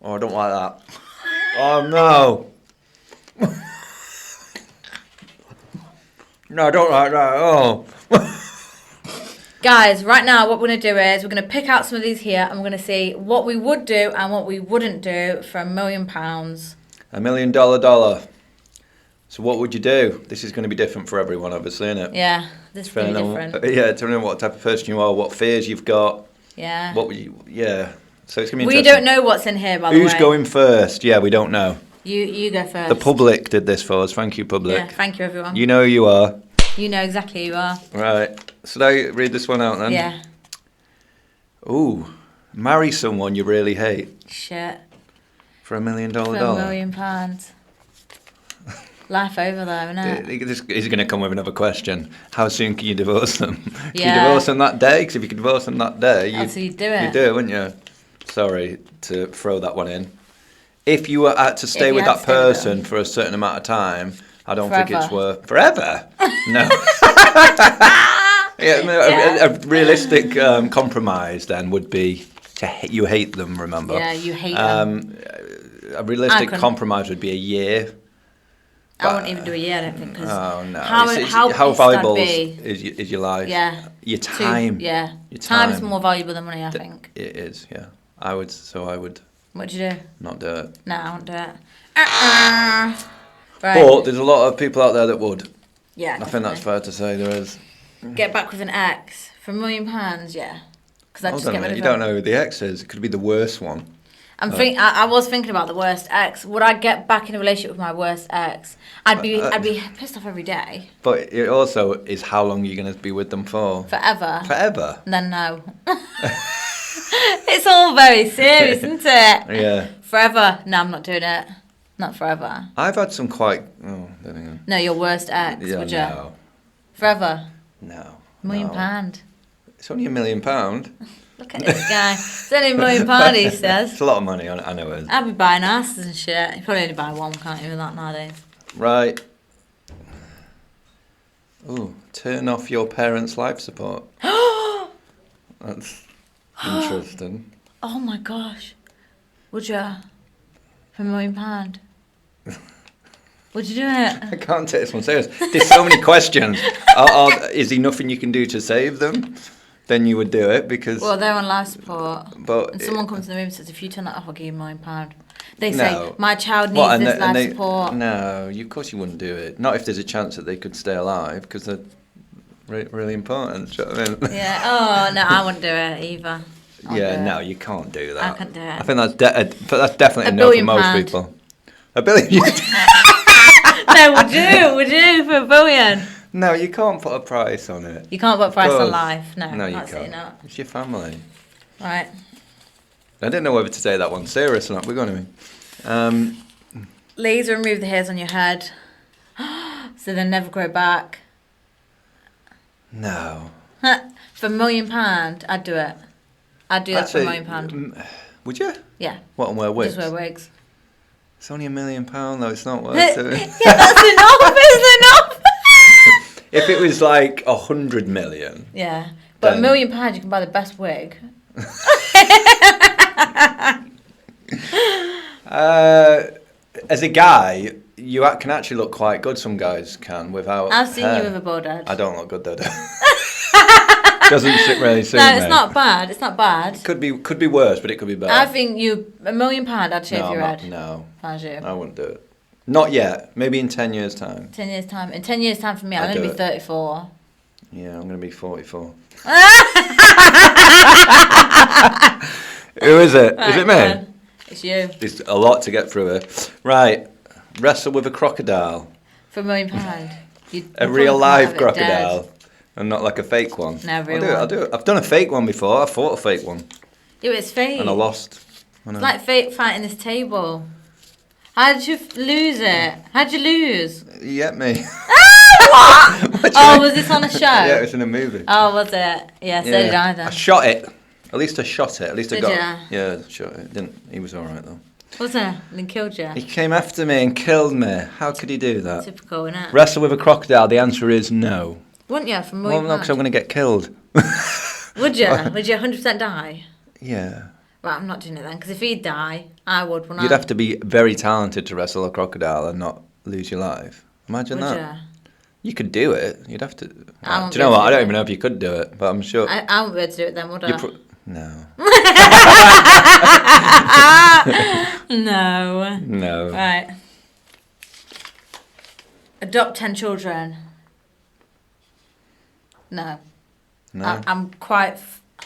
Oh, I don't like that. Oh, no. No, I don't like that. Oh. Guys, right now what we're going to do is we're going to pick out some of these here and we're going to see what we would do and what we wouldn't do for £1 million. $1 million dollar. So what would you do? This is going to be different for everyone, obviously, isn't it? Yeah, this is going to be different. Yeah, depending on what type of person you are, what fears you've got. Yeah. What would you? Yeah. So it's going to be We interesting. don't know what's in here, by the way. Who's going first? Yeah, we don't know. You go first. The public did this for us. Thank you, public. Yeah, thank you, everyone. You know who you are. You know exactly who you are. Right. Should I read this one out then? Yeah. Ooh. Marry someone you really hate. Shit. For $1 million For dollar. £1 million. Life over there, isn't it? He's going to come with another question. How soon can you divorce them? Yeah. Can you divorce them that day? Because if you could divorce them that day, you'd do it. You'd do it, wouldn't you? Sorry to throw that one in. If you were to stay with that person for a certain amount of time, I don't think it's worth... Forever? No. A realistic compromise then would be you hate them, remember? Yeah, you hate them. A realistic compromise would be a year. I wouldn't even do a year, I don't think. Oh, no. How valuable is your life? Yeah. Your time. Your time. Time's more valuable than money, I think. It is, yeah. I would. What'd you do? Not do it. No, I won't do it. Right. But there's a lot of people out there that would. Yeah, I think that's fair to say there is. Get back with an ex for £1 million, yeah. Because I just get rid of it. You don't know who the ex is. It could be the worst one. I was thinking about the worst ex. Would I get back in a relationship with my worst ex? I'd be pissed off every day. But it also is how long you're going to be with them for. Forever. Forever? Then no. It's all very serious, isn't it? Yeah. Forever. No, I'm not doing it. Not forever. I've had some quite... Oh, there we go. No, your worst ex, would you? No. Forever? No. £1 million. It's only £1 million. Look at this guy. It's only £1 million, he says. It's a lot of money, I know it is. I'd be buying asses and shit. You probably only buy one, can't you, with that nowadays? Right. Ooh, turn off your parents' life support. That's interesting. Oh my gosh. Would you? For £1 million? Would you do it? I can't take this one serious. There's so many questions. Is there nothing you can do to save them? Then you would do it because... Well, they're on life support. But and someone comes in the room and says, if you turn that off, I'll give you £1 million. They say, my child needs this life support. No, of course you wouldn't do it. Not if there's a chance that they could stay alive, because they're really important. Do you know what I mean? Yeah. Oh, no, I wouldn't do it either. No, you can't do that. I can't do it. I think that's definitely a no for most people. $1 billion? No, would you for £1 billion? No, you can't put a price on it. You can't put a price on life. No, you can't. Not. It's your family. Right. I didn't know whether to take that one serious or not. We're going to be. Laser remove the hairs on your head so they never grow back. No. For £1 million, I'd do it. I'd do that for £1 million. Would you? Yeah. What, and wear wigs? Just wear wigs. It's only £1 million though. It's not worth it. Yeah, that's enough. It's enough. If it was like 100 million. Yeah, but £1 million you can buy the best wig. As a guy, you can actually look quite good. Some guys can without. I've seen hair. you with a bald head. I don't look good though. Doesn't really suit me. No, it's not bad. It's not bad. Could be worse, but it could be better. I think £1 million, I'd shave your head. No, How's you? I wouldn't do it. Not yet. Maybe in 10 years' time. 10 years' time. In 10 years' time for me, I'm going to be 34. Yeah, I'm going to be 44. Who is it? Right, is it me? It's you. There's a lot to get through here. Right. Wrestle with a crocodile. For £1 million. A real live crocodile. And not like a fake one. No, real I'll do it. I've done a fake one before. I fought a fake one. Yeah, it's fake. And I lost. It's like fake fighting this table. How did you lose it? How'd you lose? You get me. What? Oh, was this on a show? Yeah, it was in a movie. Oh, was it? Yeah, so did I then. I shot it. At least I shot it. At least I got it. Yeah, shot it. Didn't. He was alright though. Was it? And then killed you? He came after me and killed me. How could he do that? Typical, innit? Wrestle with a crocodile. The answer is no. Wouldn't you? For £1 million? Well, no, because I'm going to get killed. Would you? Would you 100% die? Yeah. Right, I'm not doing it then, because if he'd die, I would. You'd have to be very talented to wrestle a crocodile and not lose your life. Imagine that. You? You could do it. You'd have to. Do I you know what? I don't even know if you could do it, but I'm sure. I wouldn't be able to do it then, would I? No. No. No. Right. Adopt 10 children. No. No. I'm quite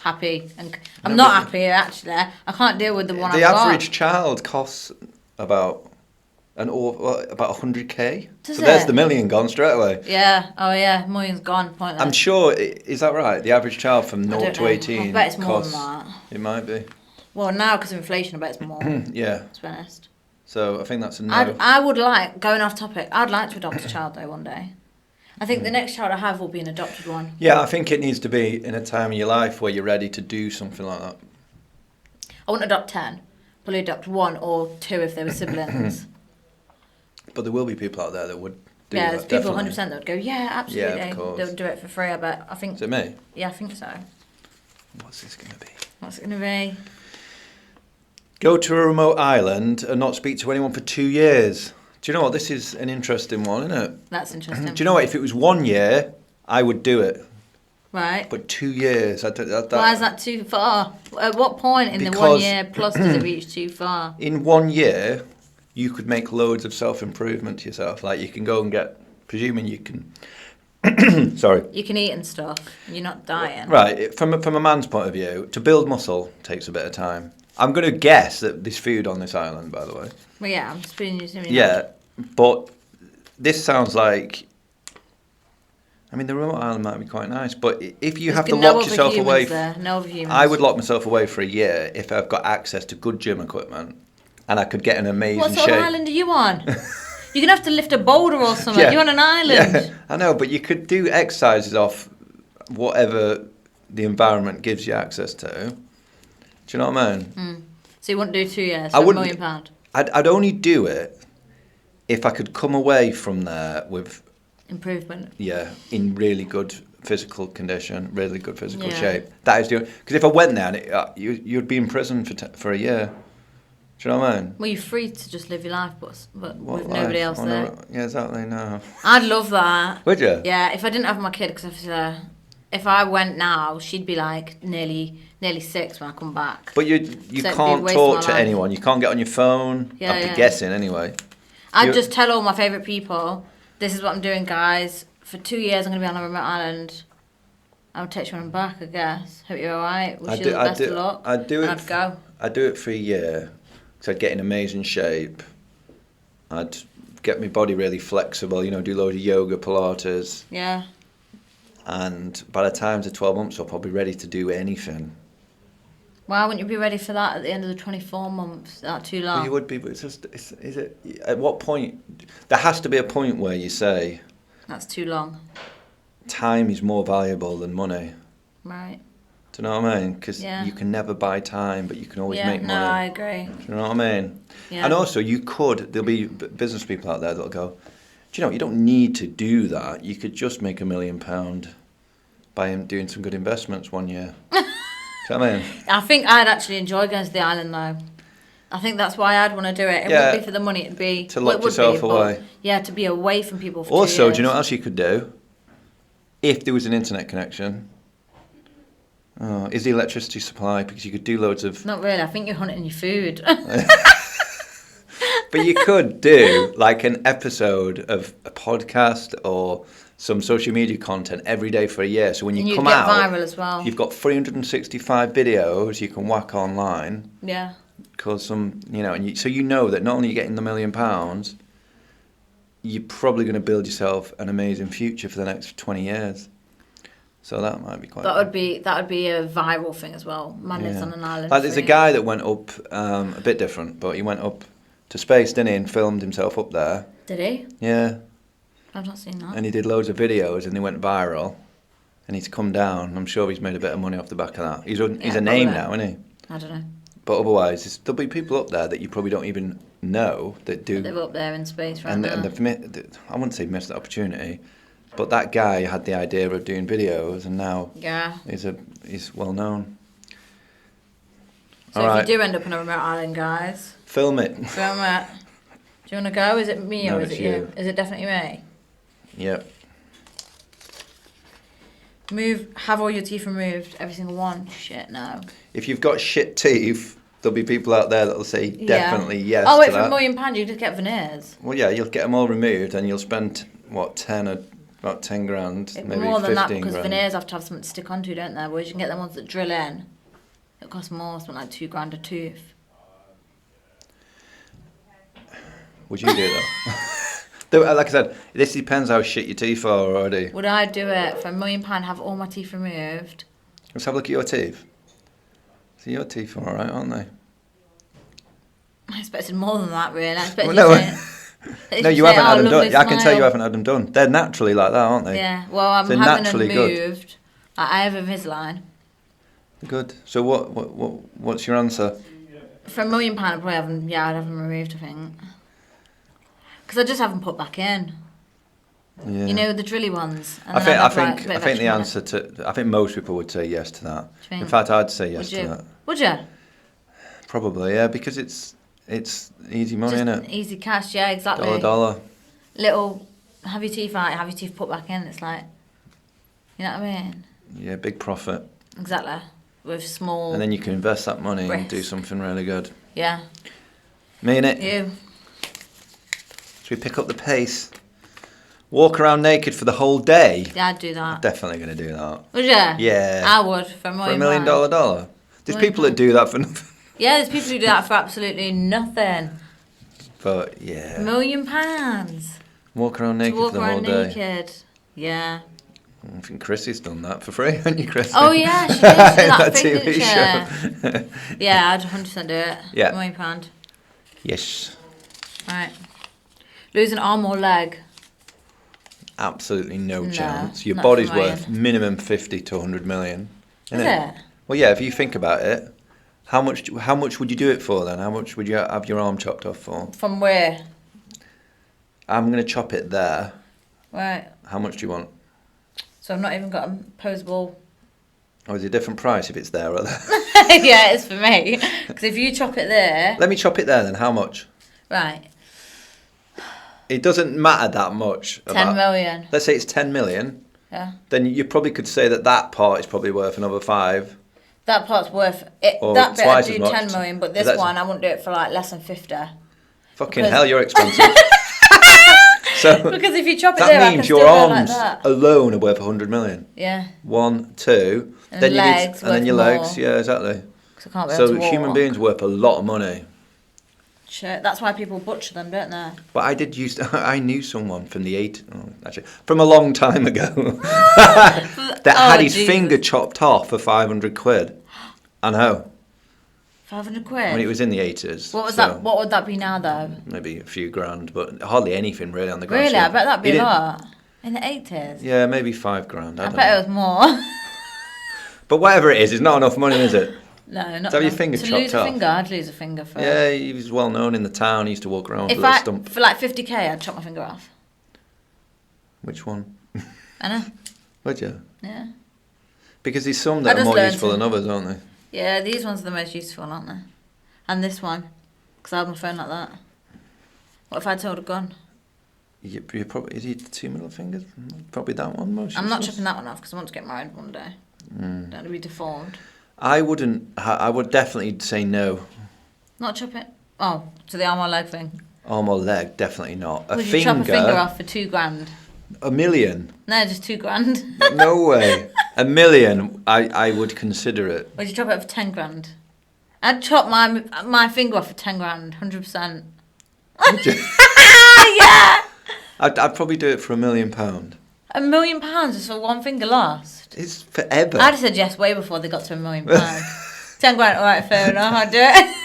happy. And I'm not happy, actually. I can't deal with the one I've The got. average child costs about about 100k. Does So there's it? the million gone straight away. Yeah. Oh, yeah. Million's gone. Pointless. I'm sure. Is that right? The average child from 0 don't to know. 18 I bet it's more costs. than that. It might be. Well, now, because of inflation, I bet it's more. Yeah. To be honest. So I think that's a no. I would like, going off topic, I'd like to adopt a child, though, one day. I think the next child I have will be an adopted one. Yeah, I think it needs to be in a time in your life where you're ready to do something like that. I wouldn't adopt 10. Probably adopt 1 or 2 if they were siblings. But there will be people out there that would do Yeah, that. there's people definitely. 100% that would go, yeah, absolutely. Yeah, of course. They'll do it for free, I bet. I think. Is it me? Yeah, I think so. What's this going to be? What's it going to be? Go to a remote island and not speak to anyone for 2 years. Do you know what? This is an interesting one, isn't it? That's interesting. Do you know what? If it was 1 year, I would do it. Right. But 2 years, Why is that too far? At what point in the 1 year plus does it reach too far? In 1 year, you could make loads of self-improvement to yourself. Like you can go and get, presuming you can, sorry. You can eat and stuff. You're not dying. Right, from a man's point of view, to build muscle takes a bit of time. I'm going to guess that there's food on this island, by the way. Well, yeah, I'm just putting you to me. Yeah, but this sounds like, I mean, the remote island might be quite nice, but if you have to lock yourself away, I would lock myself away for a year if I've got access to good gym equipment and I could get an amazing What sort shape. of island are you on? You're going to have to lift a boulder or something. Yeah. You're on an island. Yeah, I know, but you could do exercises off whatever the environment gives you access to. Do you know what I mean? So you wouldn't do 2 years I for £1 wouldn't- million? I'd only do it if I could come away from there with, Improvement. in really good physical condition, really good physical Yeah. shape. That is doing, because if I went there, and you'd be in prison for a year. Do you know what I mean? Well, you're free to just live your life, but What with nobody life? else Oh, there. no, yeah, exactly. No. I'd love that. Would you? Yeah, if I didn't have my kid, because if I went now, she'd be like nearly 6 when I come back. But you So it'd be a can't waste talk of to my life. anyone. You can't get on your phone. Yeah, I'd be yeah. guessing anyway. I'd just tell all my favourite people, this is what I'm doing, guys. For 2 years, I'm going to be on a remote island. I'll text you when I'm back, I guess. Hope you're alright. Wish you the best of luck. I'd do it. I'd go. I'd do it for a year, because I'd get in amazing shape. I'd get my body really flexible. Do loads of yoga, Pilates, Yeah. and by the time the 12 months up, I'll be ready to do anything. Why wouldn't you be ready for that at the end of the 24 months? Is that too long? Well, you would be, but it's just, is it? At what point? There has to be a point where you say, That's too long. time is more valuable than money. Right. Do you know what I mean? Because Yeah. you can never buy time, but you can always make money. No, I agree. Do you know what I mean? Yeah. And also, there'll be business people out there that'll go, do you know, you don't need to do that. You could just make £1 million by doing some good investments 1 year. Do you know what I mean? I think I'd actually enjoy going to the island, though. I think that's why I'd want to do it. It wouldn't be for the money. It'd be to lock it would yourself be, away. But, yeah, to be away from people for 2 Also, years. do you know what else you could do? If there was an internet connection, is the electricity supply, because you could do loads of... Not really. I think you're hunting your food. But you could do like an episode of a podcast or some social media content every day for a year. So when you come out, viral as well. you've got 365 videos you can whack online. Yeah. Because so you know that not only are you getting the £1 million, you're probably going to build yourself an amazing future for the next 20 years. So that might be quite. That would be a viral thing as well. Man lives on an island. Like there's a guy that went up a bit different, but he went up to space, didn't he, and filmed himself up there. Did he? Yeah. I've not seen that. And he did loads of videos, and they went viral. And he's come down. I'm sure he's made a bit of money off the back of that. He's a name now, isn't he? I don't know. But otherwise, there'll be people up there that you probably don't even know that do. They were up there in space right and now. I wouldn't say missed the opportunity, but that guy had the idea of doing videos, and now he's well known. So if you do end up on a remote island, guys... Film it. Film it. Do you want to go? Is it me or is it you? Is it definitely me? Yep. Have all your teeth removed. Every single one. Shit, no. If you've got shit teeth, there'll be people out there that'll say definitely yes to that. For £1 million, you just get veneers. Well, yeah, you'll get them all removed and you'll spend, about 10 grand, maybe 15 grand. More than that, because veneers have to have something to stick onto, don't they? Whereas you can get them ones that drill in. It costs more, something like £2 grand a tooth. Would you do that? Like I said, this depends how shit your teeth are already. Would I do it for £1 million, have all my teeth removed? Let's have a look at your teeth. So your teeth are alright, aren't they? I expected more than that, really. I expected no, you haven't had them done. I can tell you haven't had them done. They're naturally like that, aren't they? Yeah, well, I'm having them moved. I have Invisalign. Good. So what's your answer? For £1 million, I'd probably have them, I'd have them removed, I think. Because I just have them put back in. Yeah. You know, the drilly ones. I think the answer to... I think most people would say yes to that. In fact, I'd say yes to that. Would you? Probably, yeah, because it's easy money, isn't it? Easy cash, yeah, exactly. Dollar. Little, have your teeth out, have your teeth put back in. It's like, you know what I mean? Yeah, big profit. Exactly. With small... And then you can invest that money and do something really good. Yeah. Mean it? You. Should we pick up the pace? Walk around naked for the whole day? Yeah, I'd do that. I'm definitely going to do that. Would you? Yeah. I would, for $1 million. $1 million? There's people that do that for nothing. Yeah, there's people who do that for absolutely nothing. But, yeah. £1 million. Walk around naked for the whole day. Naked. Yeah. I think Chrissy's done that for free, hasn't you, Chrissy? Oh, yeah, she did. that TV show. Yeah, I'd 100% do it. Yeah. £1 million. Yes. Right. Lose an arm or leg? Absolutely no chance. Your body's worth minimum 50 to 100 million. Is it? Well, yeah, if you think about it, how much would you do it for then? How much would you have your arm chopped off for? From where? I'm going to chop it there. Right. How much do you want? So I've not even got a posable... Oh, is it a different price if it's there or there? Yeah, it's for me. Because if you chop it there... Let me chop it there then. How much? Right. It doesn't matter that much. 10 million. Let's say it's 10 million. Yeah. Then you probably could say that part is probably worth another 5. That part's worth... that bit I'd do 10 million, but this one I wouldn't do it for like less than 50. Fucking hell, you're expensive. So because if you chop it there, that means your arms alone are worth 100 million. Yeah. 1, 2, and then legs, and then your legs. Yeah, exactly. So human beings worth a lot of money. Shit, that's why people butcher them, don't they? But I knew someone from the from a long time ago that had his finger chopped off for 500 quid. I know. 500 quid? When it was in the 80s. What was that? What would that be now, though? Maybe a few grand, but hardly anything really on the grand scale. Really? I bet that'd be a lot. In the 80s? Yeah, maybe 5 grand. I bet it was more. But whatever it is, it's not enough money, is it? No, not to have your finger chopped off. To lose a finger, I'd lose a finger for... Yeah, he was well known in the town. He used to walk around with a stump. For like 50k, I'd chop my finger off. Which one? I know. Would you? Yeah. Because there's some that are more useful than others, aren't they? Yeah, these ones are the most useful, aren't they? And this one. Because I have my phone like that. What if I'd held a gun? You're probably... Is he 2 middle fingers? Probably that one most I'm not chopping that one off because I want to get married one day. Don't want to be deformed. I would definitely say no. Not chop it? Oh, to the arm or leg thing? Arm or leg, definitely not. Would you chop a finger off for 2 grand? $1 million? No, just 2 grand. No way. $1 million, I would consider it. Would you chop it for 10 grand? I'd chop my finger off for 10 grand, 100%. Would you? Yeah! I'd probably do it for £1 million. £1 million just for one finger lost? It's forever. I'd have said yes way before they got to £1 million. 10 grand, alright, fair enough, I'd do it.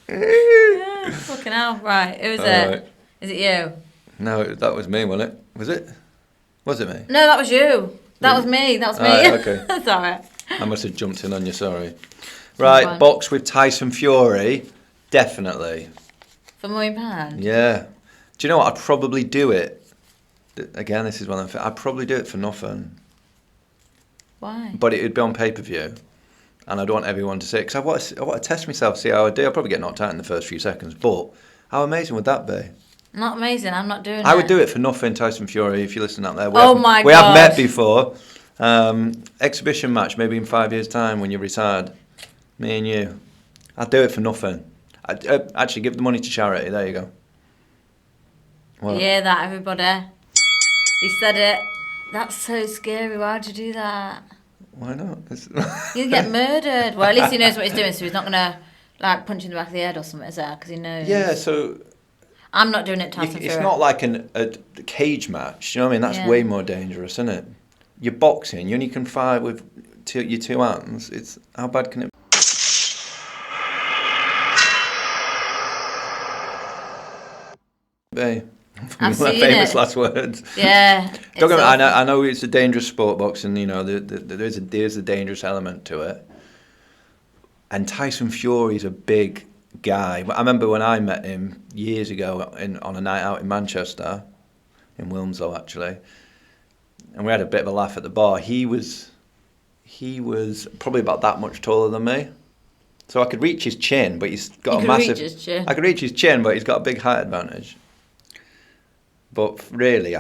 Yeah, fucking hell. Right, who is it? Right. Is it you? No, that was me, wasn't it? Was it? Was it me? No, that was you. That was me. That was me. Okay. That's alright. I must have jumped in on you, sorry. Right, box with Tyson Fury. Definitely. For £1 million? Yeah. Do you know what? I'd probably do it. Again, this is one of them. I'd probably do it for nothing. Why? But it would be on pay-per-view. and I don't want everyone to see it, because I want to test myself, see how I do. I'll probably get knocked out in the first few seconds, but how amazing would that be? Not amazing. I'm not doing it. I would do it for nothing, Tyson Fury, if you're listening out there. We have met before. Exhibition match, maybe in 5 years' time when you're retired. Me and you. I'd do it for nothing. I'd actually give the money to charity. There you go. What? You hear that, everybody? He said it. That's so scary. Why'd you do that? Why not? You'll get murdered. Well, at least he knows what he's doing, so he's not going to like punch you in the back of the head or something, is there? Because he knows. Yeah, so... I'm not doing it, Tyson Fury. It's not like a cage match. You know what I mean? That's way more dangerous, isn't it? You're boxing. You only can fight with your two hands. It's how bad can it be? I've seen famous it. last words. Yeah. I know it's a dangerous sport, boxing. You know, there's a dangerous element to it. And Tyson Fury's a big guy. I remember when I met him years ago on a night out in Manchester, in Wilmslow actually, and we had a bit of a laugh at the bar. He was probably about that much taller than me, so I could reach his chin, but he's got a massive. I could reach his chin, but he's got a big height advantage. But really,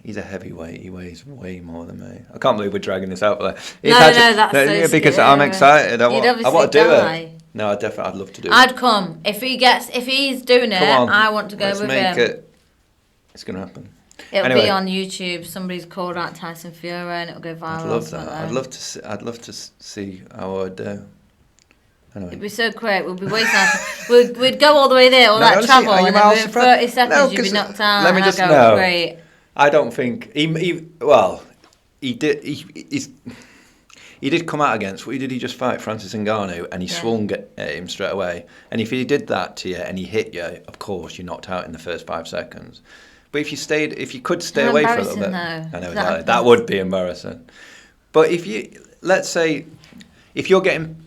he's a heavyweight. He weighs way more than me. I can't believe we're dragging this out. That's so because scary. I'm excited. I want to do it. No, I'd love to do it. I'd come if he's doing it. I want to go with him. It's gonna happen. It'll be on YouTube. Somebody's called out Tyson Fury, and it'll go viral. I'd love that. I'd love to see how I'd do. Anyway. It'd be so quick. We'd be wasting. We'd go all the way there, all that travel, and then within 30 seconds you'd be knocked out. Let me just know. Great. I don't think he did. He did come out against. What did he just fight? Francis Ngannou, and he swung at him straight away. And if he did that to you and he hit you, of course you're knocked out in the first 5 seconds. But if you could stay away for a little bit, I know that would be embarrassing. But let's say, if you're getting,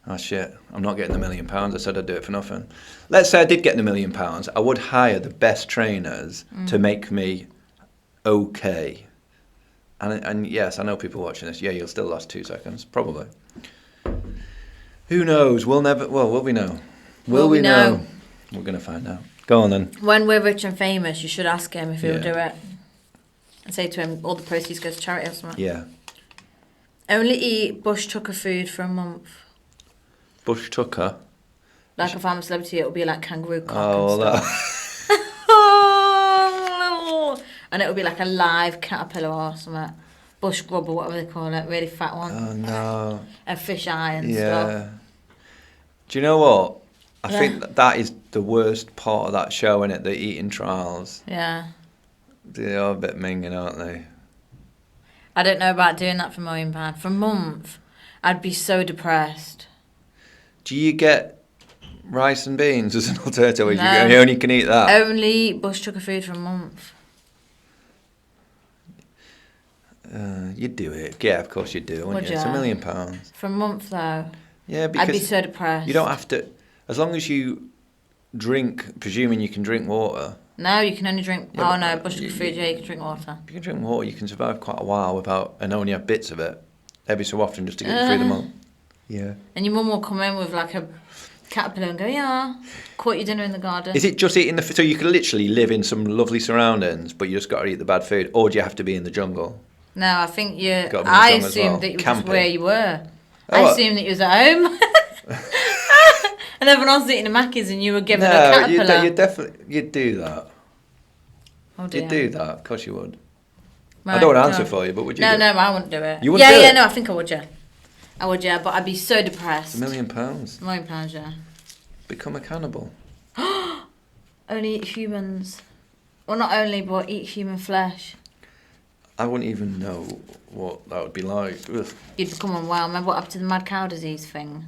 oh shit, I'm not getting the £1 million. I said I'd do it for nothing. Let's say I did get the £1 million. I would hire the best trainers to make me okay. And yes, I know people watching this. Yeah, you'll still last 2 seconds, probably. Who knows? Will we know? Will we know? We're going to find out. Go on then. When we're rich and famous, you should ask him if he'll do it. And say to him, all the proceeds go to charity or something. Yeah. Only eat bush tucker food for a month. Bush tucker? Like if I'm a celebrity, it'll be like kangaroo cock and stuff. And it'll be like a live caterpillar or something. Bush grub or whatever they call it. Really fat one. Oh, no. A fish eye and stuff. Do you know what? I think that is the worst part of that show, isn't it? The eating trials. Yeah. They are a bit minging, aren't they? I don't know about doing that for £1 million. For a month, I'd be so depressed. Do you get rice and beans as an alternative? No. You only can eat that? Only bush tucker food for a month. You'd do it. Yeah, of course you'd do it, wouldn't you? It's £1 million. For a month, though. Yeah, because I'd be so depressed. You don't have to... As long as you drink, presuming you can drink water. No, you can only drink... Yeah, no, bush tucker food, you can drink water. If you can drink water, you can survive quite a while without... And only have bits of it every so often just to get you through the month. Yeah. And your mum will come in with like a caterpillar and go, yeah, caught your dinner in the garden. Is it just eating the... So you can literally live in some lovely surroundings, but you just got to eat the bad food? Or do you have to be in the jungle? No, I think I assumed that you was where you were. I assumed that you was at home. And everyone else was eating a Mackies and you were given a caterpillar. You'd do that. Oh dear. You'd do that. Of course you would. Right, I don't want to answer for you, but would you? No, I wouldn't do it. You wouldn't do it? No, I think I would, yeah. I would, yeah, but I'd be so depressed. £1 million. £1 million, yeah. Become a cannibal. Only eat humans. Well, not only, but eat human flesh. I wouldn't even know what that would be like. Ugh. You'd become unwell. Remember what happened to the mad cow disease thing?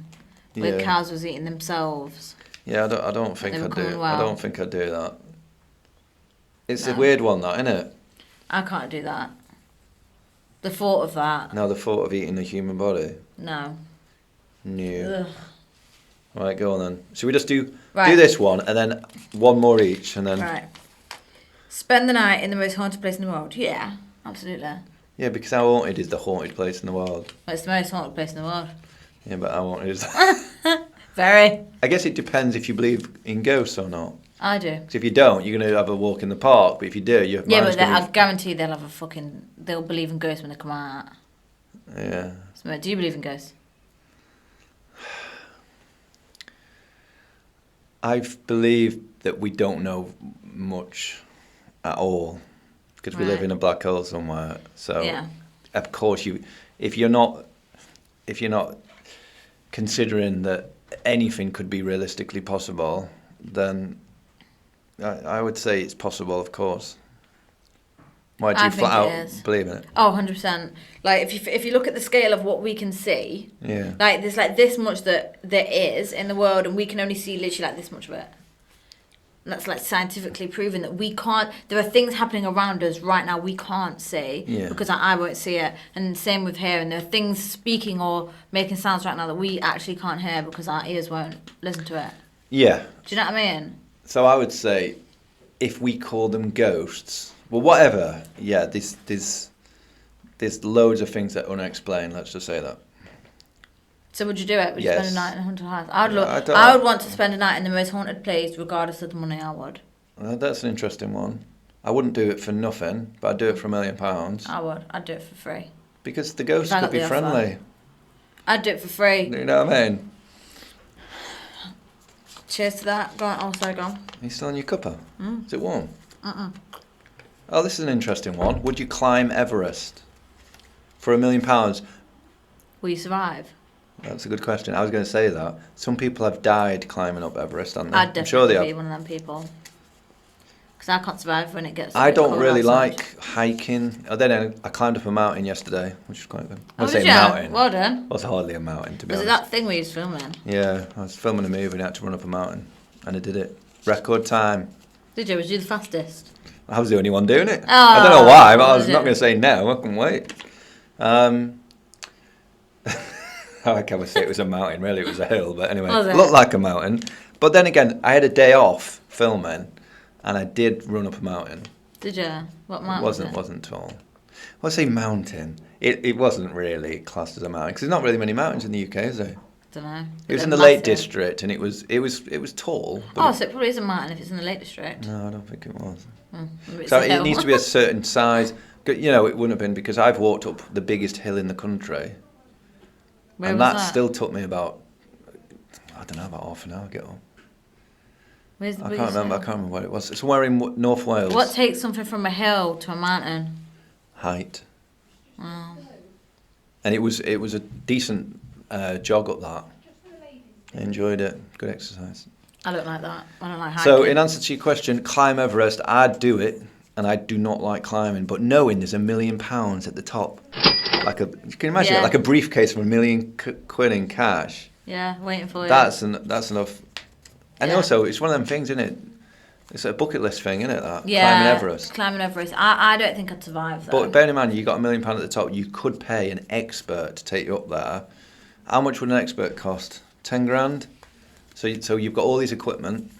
Where cows was eating themselves. Yeah, I don't think I'd do. I don't think I'd do that. It's a weird one, that, isn't it? I can't do that. The thought of that. No, the thought of eating a human body. No. No. Right, go on then. Should we just do this one and then one more each and then? Right. Spend the night in the most haunted place in the world. Yeah, absolutely. Yeah, because how haunted is the haunted place in the world? Well, it's the most haunted place in the world. Yeah, but how haunted is that? Very. I guess it depends if you believe in ghosts or not. I do. Because if you don't, you're going to have a walk in the park. But if you do, your yeah, but I guarantee they'll have they'll believe in ghosts when they come out. Yeah. So, do you believe in ghosts? I believe that we don't know much at all because we live in a black hole somewhere. So, of course, if you're not considering that anything could be realistically possible, then I would say it's possible, of course. Why do you flat out believe in it? Oh, 100%. Like, if you look at the scale of what we can see, like, there's, like, this much that there is in the world, and we can only see literally, like, this much of it. And that's, like, scientifically proven that we can't... There are things happening around us right now we can't see because our eye won't see it. And same with here. And there are things speaking or making sounds right now that we actually can't hear because our ears won't listen to it. Yeah. Do you know what I mean? So I would say if we call them ghosts... Well, whatever. Yeah, there's loads of things that are unexplained. Let's just say that. So would you do it? Would you spend a night in a haunted house? I would want to spend a night in the most haunted place, regardless of the money. I would. That's an interesting one. I wouldn't do it for nothing, but I'd do it for £1 million. I would. I'd do it for free. Because the ghosts could be friendly. I'd do it for free. You know what I mean? Cheers to that. Go on. Oh, sorry, go on. Are you still on your cuppa? Is it warm? Oh, this is an interesting one. Would you climb Everest for £1 million? Will you survive? That's a good question. I was going to say that. Some people have died climbing up Everest, haven't they? I'd definitely be one of them people. Because I can't survive when it gets I don't really like hiking. Oh, then I climbed up a mountain yesterday, which was quite good. I was saying mountain. Well done. It was hardly a mountain, to be honest. Was it that thing we was filming? Yeah, I was filming a movie and I had to run up a mountain. And I did it. Record time. Did you? Was you the fastest? I was the only one doing it. I don't know why, but I was not going to say no. I couldn't wait. I can't say it was a mountain. Really, it was a hill. But anyway, it looked like a mountain. But then again, I had a day off filming, and I did run up a mountain. Did you? What mountain? It wasn't tall. Well, I say mountain. It wasn't really classed as a mountain because there's not really many mountains in the UK, is there? Don't know. It was in the Lake District, and it was tall. So it probably is a mountain if it's in the Lake District. No, I don't think it was. So it needs to be a certain size. You know, it wouldn't have been because I've walked up the biggest hill in the country. Where was that? Still took me about half an hour to get up. I can't remember what it was. It's somewhere in North Wales. What takes something from a hill to a mountain? Height. And it was a decent jog up that. I enjoyed it. Good exercise. I don't like that. I don't like hiking. So in answer to your question, climb Everest, I'd do it, and I do not like climbing, but knowing there's £1 million at the top, you can imagine it, like a briefcase with £1 million quid in cash. Yeah, waiting for you. That's enough. And also, it's one of them things, isn't it? It's a bucket list thing, isn't it, that? Climbing Everest. Climbing Everest. I don't think I'd survive, though. But bear in mind, you got £1 million at the top, you could pay an expert to take you up there. How much would an expert cost? 10 grand? So you've got all these equipment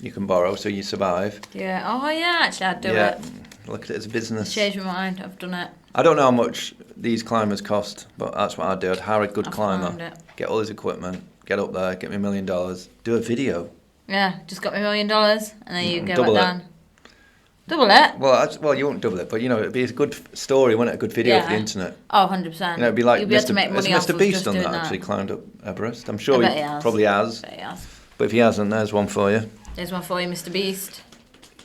you can borrow, so you survive. Yeah. Oh, yeah, actually, I'd do it. Look at it as a business. Changed my mind. I've done it. I don't know how much these climbers cost, but that's what I'd do. I'd hire a good climber, get all his equipment, get up there, get me $1 million, do a video. Yeah, just got me $1 million, and then you go back down. Double it? Well, you won't double it, but, you know, it'd be a good story, wouldn't it? A good video for the internet. Oh, 100%. You know, it'd be like You'd be able to make money has off Mr. Beast of done just that, doing actually climbed up Everest? I'm sure he probably has. I bet he has. But if he hasn't, there's one for you. There's one for you, Mr. Beast.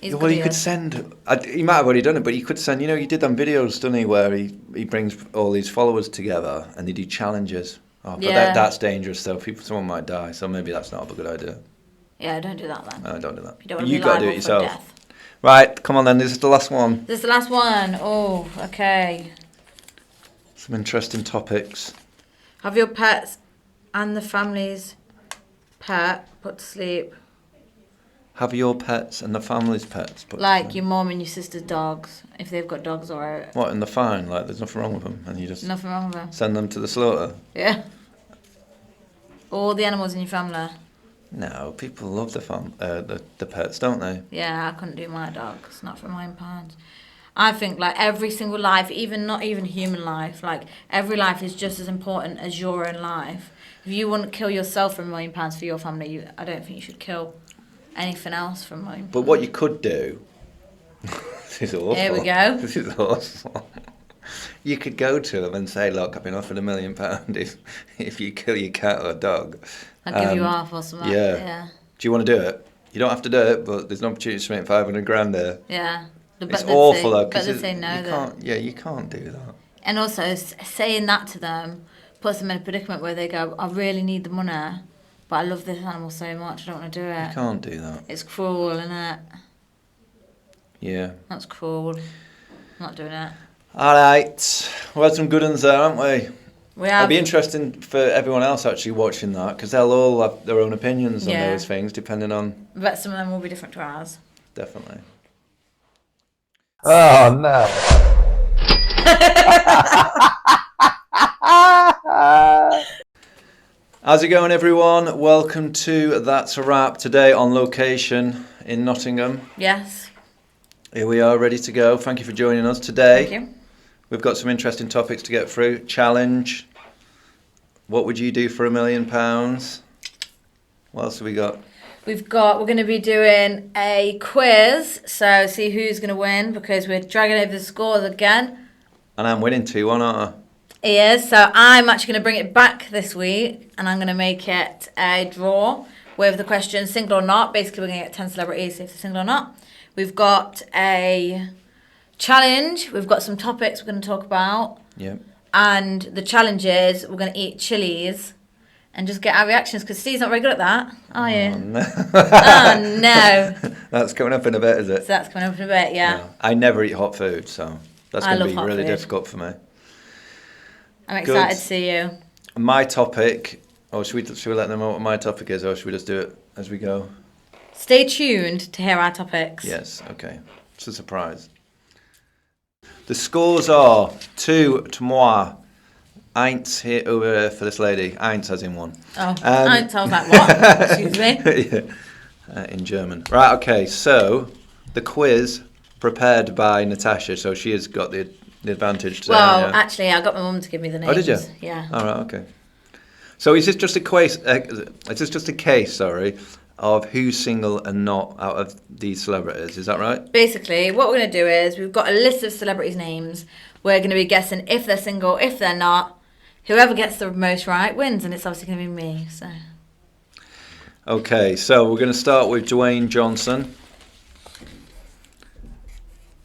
Well, you could send... he might have already done it, but you could send... You know, he did them videos, doesn't he, where he brings all these followers together and they do challenges. Oh, but that's dangerous, though. Someone might die, so maybe that's not a good idea. Yeah, don't do that, then. No, don't do that. You don't want to be got to do it yourself. Death. Right, come on then, this is the last one. This is the last one. Oh, okay. Some interesting topics. Have your pets and the family's pet put to sleep? Have your pets and the family's pets put like to sleep? Your mum and your sister's dogs, if they've got dogs or... What, and they're fine? Like, there's nothing wrong with them? And you just... Nothing wrong with them. Send them to the slaughter? Yeah. All the animals in your family. No, people love the pets, don't they? Yeah, I couldn't do my dogs, not for £1 million. I think like every single life, not even human life, like every life is just as important as your own life. If you wouldn't kill yourself for £1 million for your family, I don't think you should kill anything else for £1 million. But what you could do, this is awful. Here we go. This is awful. You could go to them and say, look, I've been offered £1 million if you kill your cat or dog. I'll give you half or something. Yeah. Do you want to do it? You don't have to do it, but there's an opportunity to make £500,000 there. Yeah. It's awful though, because they know you can't. Yeah, you can't do that. And also saying that to them puts them in a predicament where they go, I really need the money, but I love this animal so much, I don't want to do it. You can't do that. It's cruel, isn't it? Yeah. That's cruel. I'm not doing it. All right, we had some good ones there, haven't we? We have. It'll be interesting for everyone else actually watching that, because they'll all have their own opinions on those things, depending on. I bet some of them will be different to ours. Definitely. Oh no. How's it going, everyone? Welcome to That's a Wrap, today on location in Nottingham. Yes. Here we are, ready to go. Thank you for joining us today. Thank you. We've got some interesting topics to get through. Challenge. What would you do for £1 million? What else have we got? We're going to be doing a quiz, so see who's going to win, because we're dragging over the scores again. And I'm winning 2-1, aren't I? He is, so I'm actually going to bring it back this week, and I'm going to make it a draw with the question single or not. Basically, we're going to get 10 celebrities, see if they're single or not. We've got a challenge. We've got some topics we're going to talk about. Yep. And the challenge is we're going to eat chilies and just get our reactions, because Steve's not very good at that, are you? Oh, no. Oh, no. That's coming up in a bit, is it? So that's coming up in a bit, yeah. No. I never eat hot food, so that's going to be really difficult for me. I'm excited to see you. My topic, should we let them know what my topic is, or should we just do it as we go? Stay tuned to hear our topics. Yes, okay. It's a surprise. The scores are 2 to moi. Eins here over for this lady. Eins as in one. Oh, Eins, I was like, what? Excuse me? Yeah. In German. Right, okay, so the quiz prepared by Natasha, so she has got the advantage today. Well, actually, I got my mum to give me the names. Oh, did you? Yeah. All right, okay. So is this just a case, of who's single and not out of these celebrities, is that right? Basically, what we're going to do is we've got a list of celebrities' names. We're going to be guessing if they're single, if they're not. Whoever gets the most right wins, and it's obviously going to be me. So. Okay, so we're going to start with Dwayne Johnson.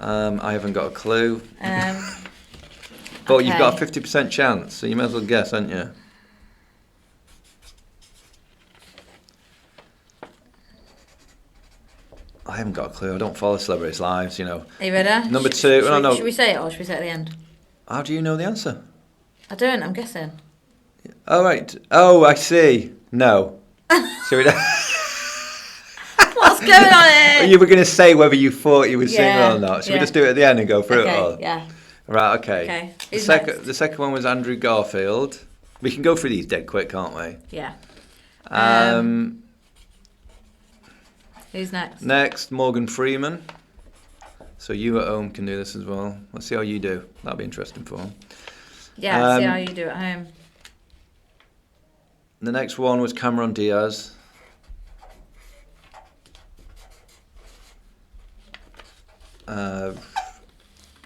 I haven't got a clue. But okay. You've got a 50% chance, so you may as well guess, haven't you? I haven't got a clue. I don't follow celebrities' lives, you know. Are you ready? Number two. Should we say it, or should we say it at the end? How do you know the answer? I don't. I'm guessing. Oh, right. Oh, I see. No. So we What's going on here? You were going to say whether you thought you were single or not. Should we just do it at the end and go through it all? Yeah. Right, okay. Okay. The second one was Andrew Garfield. We can go through these dead quick, can't we? Yeah. Who's next? Next, Morgan Freeman. So you at home can do this as well. Let's see how you do. That'll be interesting for them. Yeah, see how you do at home. The next one was Cameron Diaz.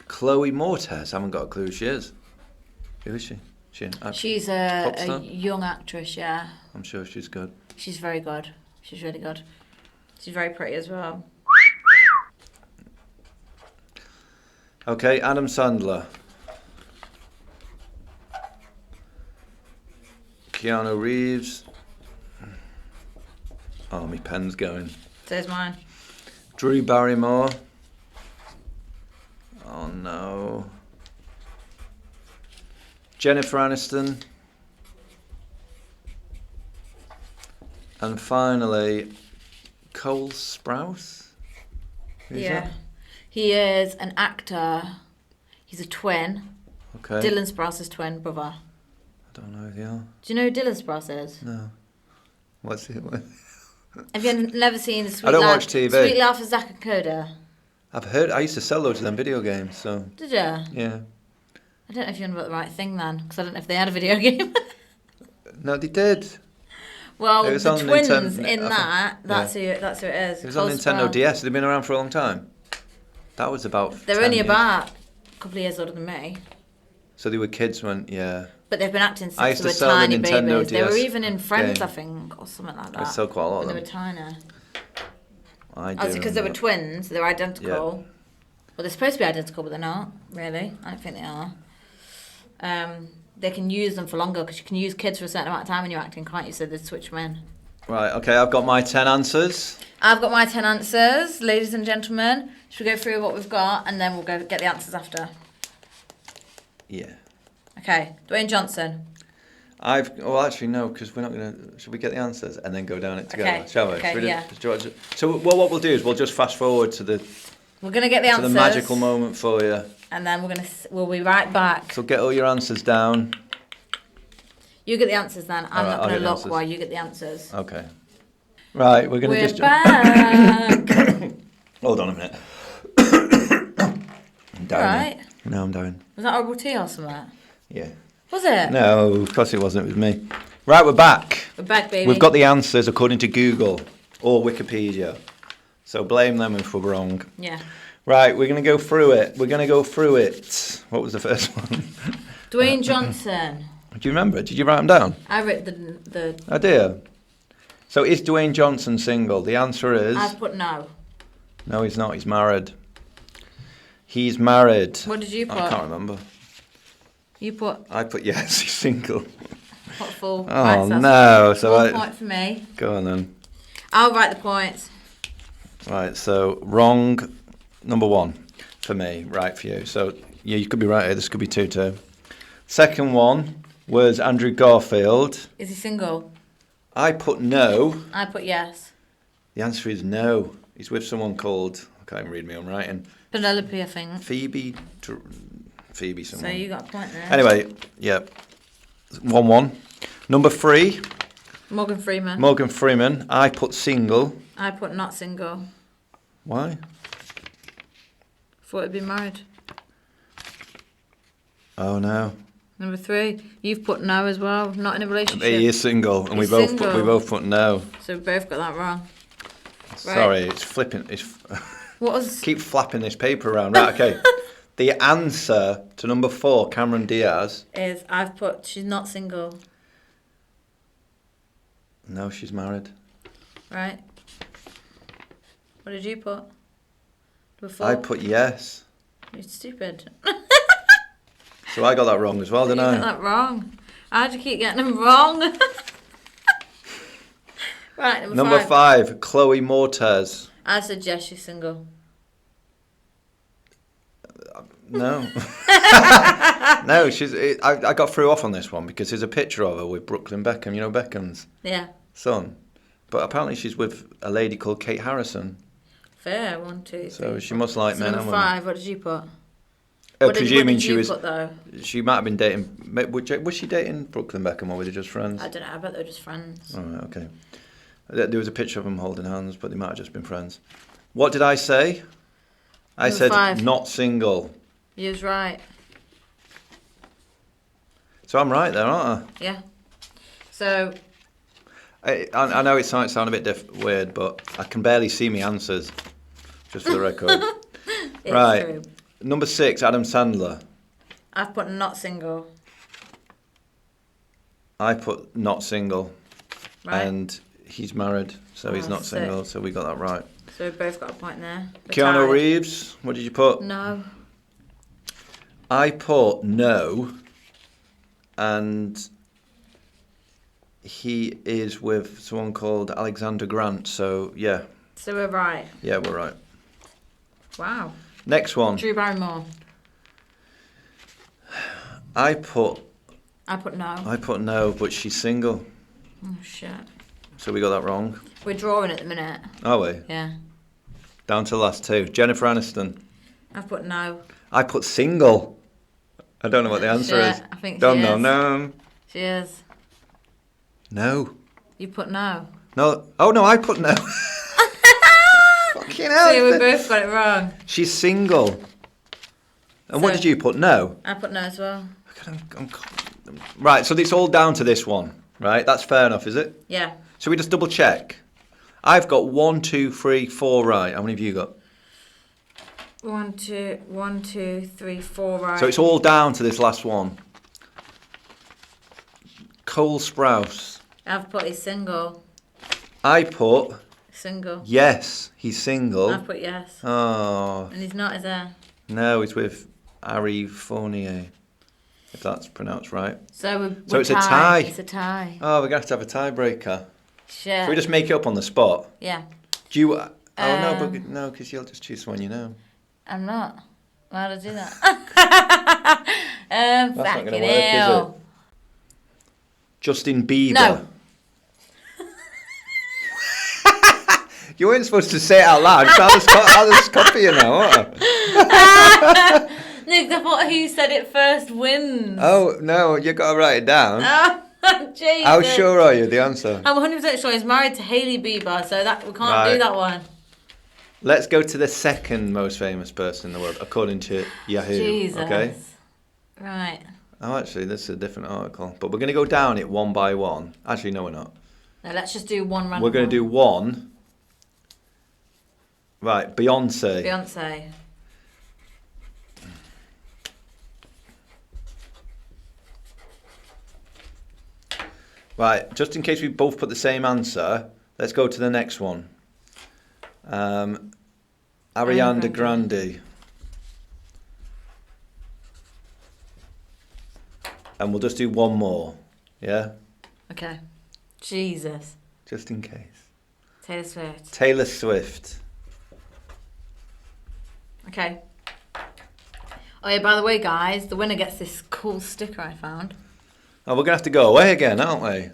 Chloe Moretz. I haven't got a clue who she is. Who is she? She's a young actress, yeah. I'm sure she's good. She's very good. She's really good. She's very pretty as well. Okay, Adam Sandler. Keanu Reeves. Oh, my pen's going. There's mine. Drew Barrymore. Oh, no. Jennifer Aniston. And finally, Cole Sprouse. Who's that? He is an actor. He's a twin. Okay. Dylan Sprouse's twin brother. I don't know who they are. Do you know who Dylan Sprouse is? No. What's it? Have you never seen I don't watch TV. Sweet Laugh of Zach and Coda? I've heard. I used to sell loads of them video games. So. Did you? Yeah. I don't know if you're on about the right thing then, because I don't know if they had a video game. No, they did. Well, the twins in that's who it is. It was on Nintendo DS. They've been around for a long time. That was about. They're only about a couple of years older than me. So they were kids when, But they've been acting since they were tiny babies. They were even in Friends, I think, or something like that. I sell quite a lot of them. They were tiny. I do. Because they were twins, they're identical. Yeah. Well, they're supposed to be identical, but they're not, really. I don't think they are. They can use them for longer, because you can use kids for a certain amount of time when you're acting, can't you? So they switch them in. Right, okay, I've got my 10 answers. I've got my 10 answers, ladies and gentlemen. Should we go through what we've got, and then we'll go get the answers after? Yeah. Okay, Dwayne Johnson. Actually, no, because we're not going to... Should we get the answers and then go down it together? Okay. Shall we? Okay, yeah. So what we'll do is we'll just fast forward to the... We're going to get the answers. To the magical moment for you. And then we'll be right back. So get all your answers down. You get the answers then. I'm not going to look while you get the answers. Okay. Right, we're going to just... We're back. Hold on a minute. I'm dying. Right. No, I'm dying. Was that horrible tea or something? Yeah. Was it? No, of course it wasn't. It was me. Right, we're back. We're back, baby. We've got the answers according to Google or Wikipedia. So blame them if we're wrong. Yeah. Right, we're going to go through it. What was the first one? Dwayne Johnson. Do you remember? Did you write them down? I wrote the... I do. So is Dwayne Johnson single? The answer is... I've put no. No, he's not. He's married. He's married. What did you put? I can't remember. You put... I put yes, he's single. Put full. Oh, right, so no. So one point for me. Go on then. I'll write the points. Right, so wrong number one for me, right for you. So yeah, you could be right here. This could be 2-2. Second one was Andrew Garfield. Is he single? I put no. I put yes. The answer is no. He's with someone called, I can't even read me own writing. Penelope, I think. Phoebe someone. So you got a point there. Anyway, yeah. 1-1. Number 3. Morgan Freeman. I put single. I put not single. Why? Thought he'd been married. Oh no. Number 3. You've put no as well. Not in a relationship. He is single, and we both put no. So we both got that wrong. Sorry, it's flipping. What was? Keep flapping this paper around. Right, okay. The answer to number 4, Cameron Diaz, is I've put she's not single. No, she's married. Right. What did you put? Number 4? I put yes. You're stupid. So I got that wrong as well, didn't I? You got that wrong. How'd you keep getting them wrong? Right, number 5, Chloe Moretz. I said yes, she's single. No. No, I got through off on this one because there's a picture of her with Brooklyn Beckham. You know Beckham's son. But apparently she's with a lady called Kate Harrison. Fair, 1, 2, 3. So she must like men. Number 5, what did you put? Presuming what did you put, though? She might have been dating. Was she dating Brooklyn Beckham, or were they just friends? I don't know. I bet they were just friends. All right, okay. There was a picture of them holding hands, but they might have just been friends. What did I say? I said 5. Not single. You was right. So I'm right there, aren't I? Yeah. So. I know it might sound a bit weird, but I can barely see my answers. Just for the record. It's right. True. Number 6, Adam Sandler. I've put not single. I put not single. Right. And he's married, so he's not single, so we got that right. So we both got a point there. Keanu Reeves, what did you put? No. I put no, and he is with someone called Alexander Grant, so yeah. So we're right. Yeah, we're right. Wow. Next one. Drew Barrymore. I put no. I put no, but she's single. Oh, shit. So we got that wrong. We're drawing at the minute. Are we? Yeah. Down to the last 2. Jennifer Aniston. I've put no. I put single. I don't know what the answer is. I think don't know. No. She is. No. You put no. No. Oh no, I put no. Fucking hell. See, we both got it wrong. She's single. And what did you put? No. I put no as well. Right, so it's all down to this one, right? That's fair enough, is it? Yeah. So we just double check. I've got 1, 2, 3, 4 right. How many have you got? 1, 2, 3, 4 right. So it's all down to this last one. Cole Sprouse. I've put he's single. I put... Single. Yes, he's single. I've put yes. Oh. And he's not, is there? No, he's with Ari Fournier, if that's pronounced right. So it's a tie. It's a tie. Oh, we're going to have to have a tiebreaker. Shit. So we just make it up on the spot? Yeah. Do you... no, because you'll just choose one you know. I'm not. Why would I do that? That's not going to work, is it? Justin Bieber. No. You weren't supposed to say it out loud. I'll just copy you now, won't I? Nick, I thought who said it first wins. Oh, no, you got to write it down. Oh, Jesus. How sure are you, the answer? I'm 100% sure he's married to Hailey Bieber, so that we can't do that one. Let's go to the second most famous person in the world, according to Yahoo. Jesus. Okay? Right. Oh, actually, this is a different article. But we're going to go down it one by one. Actually, no, we're not. No, let's just do one random. We're going to do one. Right, Beyonce. Beyonce. Right, just in case we both put the same answer, let's go to the next one. Ariana Grande. And we'll just do one more, yeah? Okay. Jesus. Just in case. Taylor Swift. Taylor Swift. Okay. Oh yeah, by the way, guys, the winner gets this cool sticker I found. Oh, we're going to have to go away again, aren't we?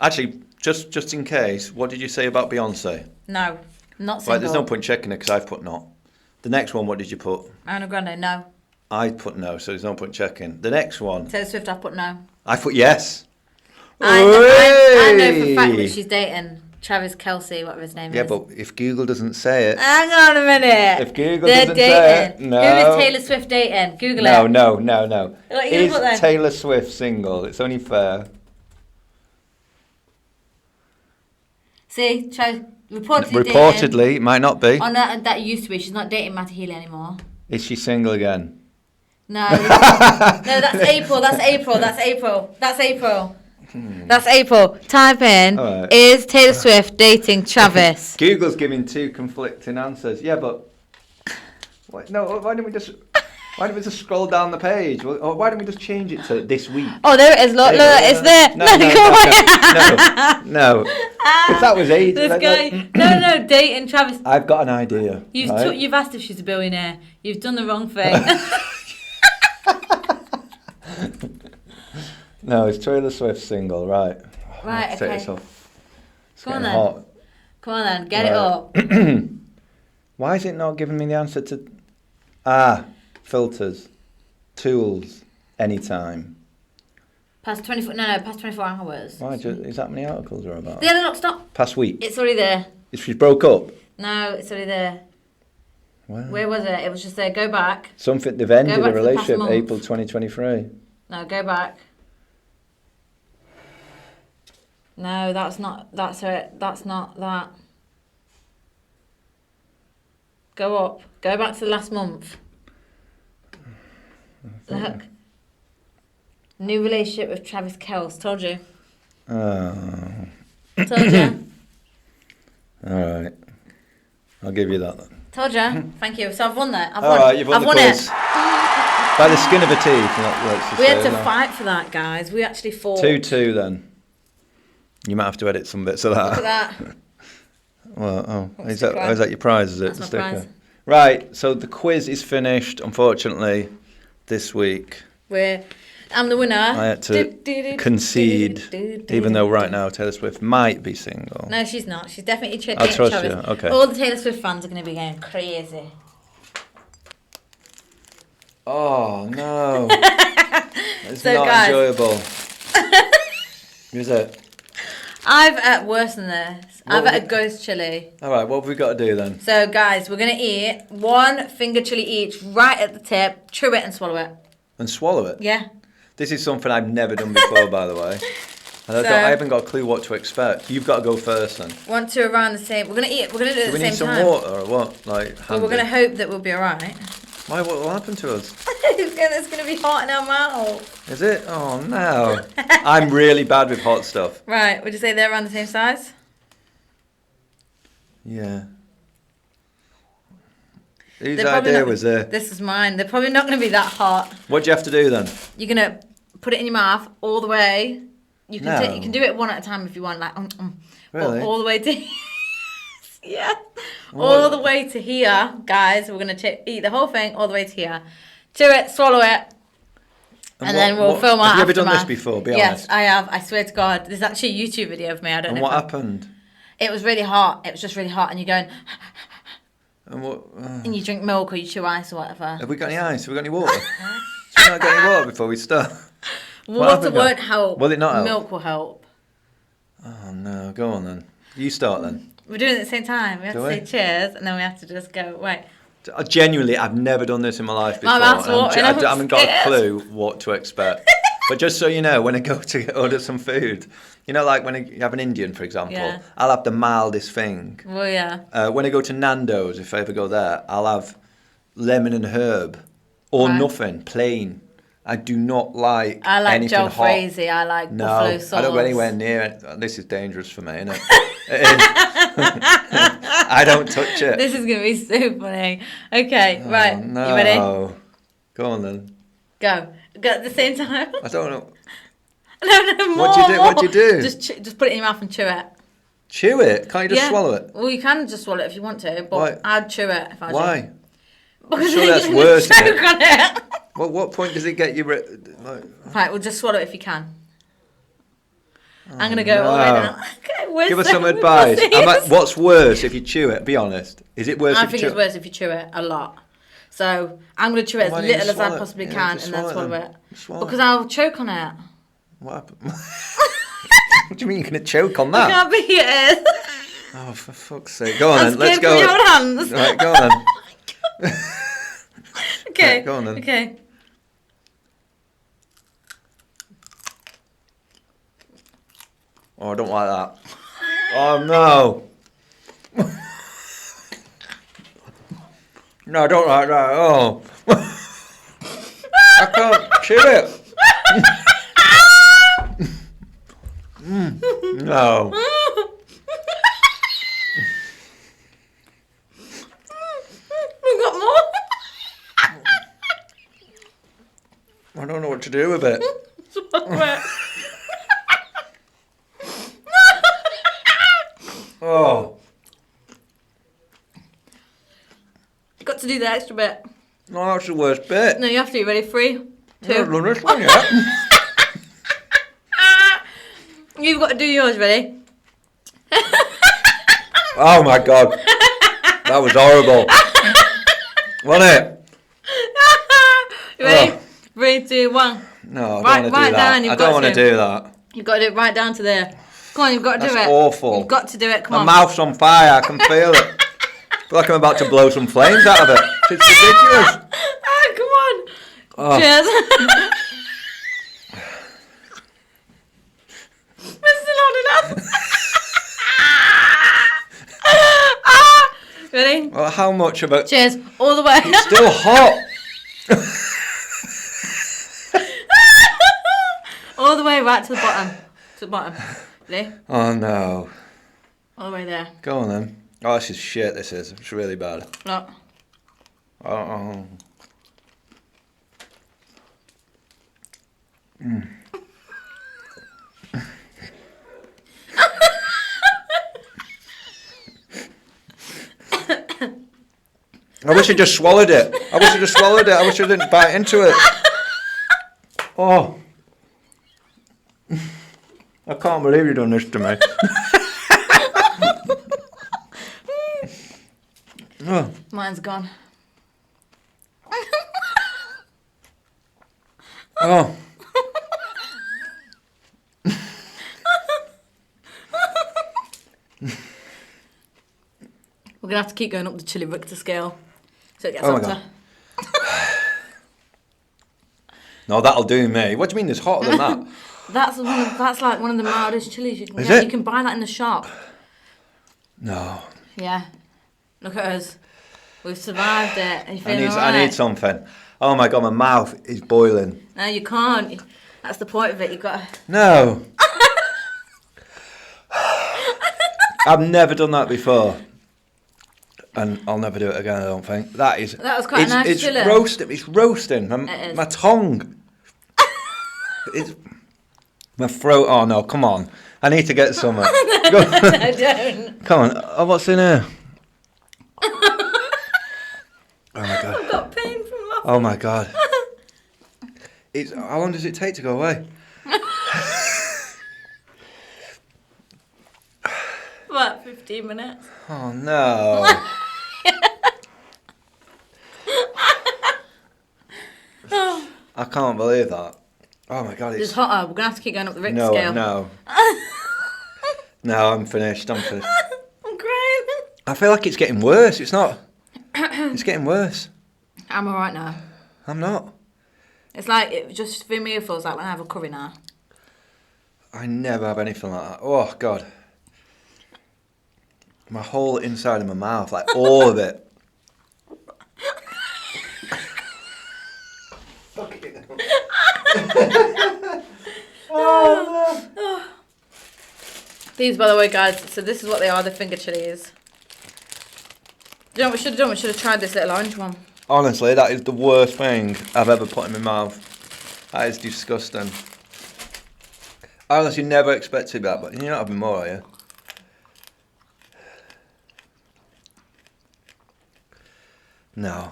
Actually, just in case, what did you say about Beyonce? No, not single. Right, there's no point checking it because I've put not. The next one, what did you put? Ariana Grande, no. I put no, so there's no point checking. The next one. Taylor Swift, I put no. I put yes. I know for a fact that she's dating Travis Kelce, whatever his name is. Yeah, but if Google doesn't say it. Hang on a minute. If Google doesn't say it, no. Who is Taylor Swift dating? Google it. No. What are you gonna put then? Is Taylor Swift single? It's only fair. See, reportedly, it might not be. Oh, no, that used to be. She's not dating Matty Healy anymore. Is she single again? No. No, that's April. That's April. Type in, right. Is Taylor Swift dating Travis? Google's giving two conflicting answers. Yeah, but... why don't we just scroll down the page? Or why don't we just change it to this week? Oh, there it is. Look, it's there. No. If that was age... This guy... No, dating Travis. I've got an idea. You've asked if she's a billionaire. You've done the wrong thing. No, it's Taylor Swift single, right? Right, okay. Take this off. Come on then, get it up. Why is it not giving me the answer to... filters, tools, anytime. Past 24 hours. Why, is that many articles are about? Yeah, look, stop. Past week? It's already there. If she broke up? No, it's already there. Wow. Where was it? It was just there, go back. They've ended a relationship April 2023. No, go back. No, that's not that. Go up. Go back to the last month. Look. New relationship with Travis Kelce. Told you. Told you. Alright. I'll give you that then. Told you. Thank you. So I've won that. Alright, you've won the quiz. By the skin of a teeth. We had to fight for that, guys. We actually fought. 2-2 then. You might have to edit some bits of that. Look at that. Well, is that your prize, is it? That's my prize. Right, so the quiz is finished, unfortunately, this week. I'm the winner. I had to concede, even though right now Taylor Swift might be single. No, she's not. She's definitely dating I trust Travis. you, okay. All the Taylor Swift fans are going to be going crazy. Oh, no. It's so not guys, enjoyable. Is it? I've ate worse than this. I've ate a ghost chili. All right, what have we got to do then? So, guys, we're going to eat 1 finger chili each, right at the tip, chew it and swallow it. And swallow it? Yeah. This is something I've never done before, by the way. And I haven't got a clue what to expect. You've got to go first then. 1, 2 around the same. We're going to eat it. We're going to do it at the same time. Do we need some water or what? Well, we're going to hope that we'll be all right. Why? What will happen to us? It's going to be hot in our mouth. Is it? Oh, no. I'm really bad with hot stuff. Right. Would you say they're around the same size? Yeah. Whose idea was this? This is mine. They're probably not going to be that hot. What do you have to do then? You're going to put it in your mouth all the way. You can you can do it one at a time if you want, like Really? all the way to yeah, all the way to here, guys. We're gonna eat the whole thing all the way to here. Chew it, swallow it, and then we'll film our aftermath. Have you ever done this before? Be honest. Yes, I have. I swear to God, there's actually a YouTube video of me. I don't know. And what happened? It was really hot. It was just really hot, and you're going. And what? And you drink milk or you chew ice or whatever. Have we got any ice? Have we got any water? So we not got any water before we start. Water won't help. Will it not help? Milk will help. Oh no, go on then. You start then. We're doing it at the same time. We have to say cheers and then we have to just go, wait. Genuinely, I've never done this in my life before. I haven't got a clue what to expect. But just so you know, when I go to order some food, you know, like when you have an Indian, for example, I'll have the mildest thing. Well, yeah. When I go to Nando's, if I ever go there, I'll have lemon and herb or nothing, plain. I do not like anything Joe hot. Frazee. I like buffalo sauce. I don't go anywhere near it. This is dangerous for me, isn't it? It is. I don't touch it. This is going to be so funny. Okay, right. No. You ready? Go on then. Go. Go at the same time. I don't know. No, more. What do you do? Just put it in your mouth and chew it. Chew it? Can't you just swallow it? Well, you can just swallow it if you want to, but Why? I'd chew it if I was you. Why? Because sure that's worse. Choke on it. Well, what point does it get you? Right, well, just swallow it if you can. I'm going to go all the way down. Okay, give us some advice. What's worse if you chew it? Be honest. Is it worse? I think it's worse if you chew it a lot. So I'm going to chew it as little as I possibly can and then swallow it. Because I'll choke on it. What happened? What do you mean you're going to choke on that? I can't be it. Oh, for fuck's sake. Go on then. Let's go. Your hands. Right, go on then. Okay. Right, go on then. Okay. Oh, I don't like that. Oh, no. No, I don't like that. Oh. I can't chew it. No. We've got more. I don't know what to do with it. Oh. Got to do the extra bit. No, that's the worst bit. No, you have to. Ready? 3, 2. I've done this one yet. You've got to do yours. Ready? Oh my God. That was horrible. Wasn't it? You ready? 3, 2, 1. No, I don't want to do that. I don't want to do that. You've got to do it right down to there. Come on, you've got to do it. That's awful. You've got to do it. Come on. My mouth's on fire. I can feel it. I feel like I'm about to blow some flames out of it. It's ridiculous. Ah, come on. Oh. Cheers. We're still holding up. Ready? Well, how much of it? Cheers. All the way. It's still hot. All the way right to the bottom. To the bottom. Ready? Oh no. All the way there. Go on then. Oh, this is shit. This is. It's really bad. Look. Oh. I wish I just swallowed it. I wish I didn't bite into it. Oh. I can't believe you've done this to me. Oh. Mine's gone. Oh. We're going to have to keep going up the chili Richter scale. So it gets hotter. No, that'll do me. What do you mean there's hotter than that? That's like one of the mildest chilies you can get. You can buy that in the shop. No. Yeah. Look at us. We've survived it. Are you feeling all right? I need something. Oh my God, my mouth is boiling. No, you can't. That's the point of it. You've got to... No. I've never done that before. And I'll never do it again, I don't think. That was quite a nice chili. It's roasting. My tongue. My throat. Oh no, come on. I need to get some. No, don't. Come on. Oh, what's in here? Oh my God. I've got pain from laughing. Oh my God. How long does it take to go away? About 15 minutes. Oh no. I can't believe that. Oh my God, it's hotter. We're going to have to keep going up the Richter scale. No, I'm finished. I'm crying. I feel like it's getting worse. It's not. It's getting worse. I'm alright now. I'm not. It's like, it just for me, it feels like when I have a curry now. I never have anything like that. Oh God. My whole inside of my mouth, like all of it. These, by the way, guys, so this is what they are, the finger chilies. Do you know what we should have done? We should have tried this little orange one. Honestly, that is the worst thing I've ever put in my mouth. That is disgusting. I honestly never expected that, but you're not having more, are you? No.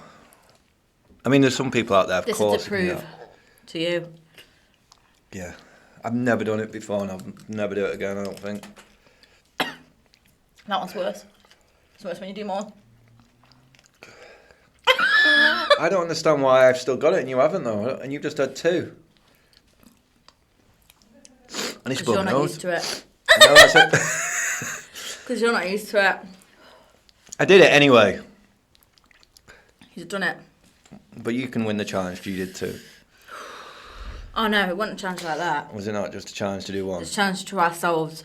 I mean, there's some people out there, of course. This is to prove to you. Yeah. I've never done it before and I'll never do it again, I don't think. That one's worse. It's worse when you do more. I don't understand why I've still got it and you haven't, though. And you've just had 2. And it's you're not used to it. No, that's it. Because you're not used to it. I did it anyway. You've done it. But you can win the challenge, you did too. Oh no, it wasn't a challenge like that. Was it not just a challenge to do one? It's a challenge to ourselves.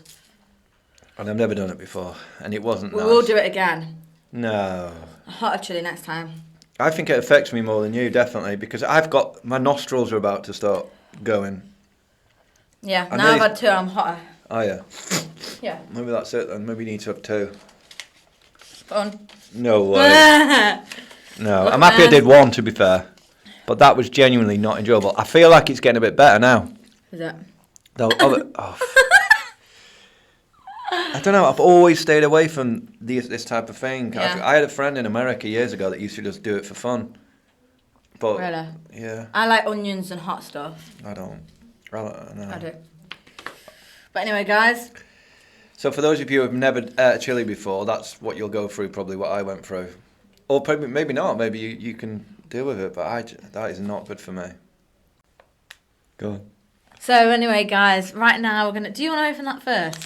And I've never done it before, and it wasn't nice. We will do it again. No. A hotter chili next time. I think it affects me more than you, definitely, because my nostrils are about to start going. Yeah, now I've had 2, I'm hotter. Oh yeah. Yeah. Maybe that's it then, maybe you need to have 2. Fun. No way. No, I'm happy I did 1, to be fair. But that was genuinely not enjoyable. I feel like it's getting a bit better now. Is it? I don't know, I've always stayed away from this type of thing. Yeah. I had a friend in America years ago that used to just do it for fun. But, really? Yeah. I like onions and hot stuff. I don't. I do. But anyway, guys. So for those of you who have never ate chili before, that's what you'll go through, probably what I went through. Or probably, maybe not. Maybe you can deal with it, but that is not good for me. Go on. So anyway, guys, right now we're going to... Do you want to open that first?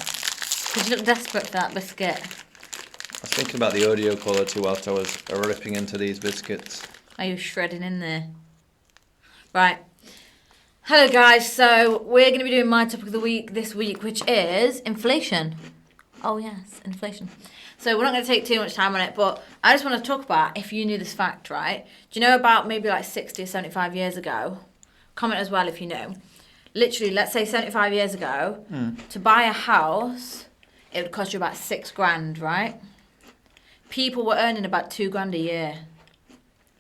Because you look desperate for that biscuit. I was thinking about the audio quality whilst I was ripping into these biscuits. Are you shredding in there? Right. Hello, guys. So we're going to be doing my topic of the week this week, which is inflation. Oh, yes, inflation. So we're not going to take too much time on it, but I just want to talk about, if you knew this fact, right? Do you know about maybe like 60 or 75 years ago? Comment as well if you know. Literally, let's say 75 years ago, to buy a house, it would cost you about $6,000, right? People were earning about $2,000 a year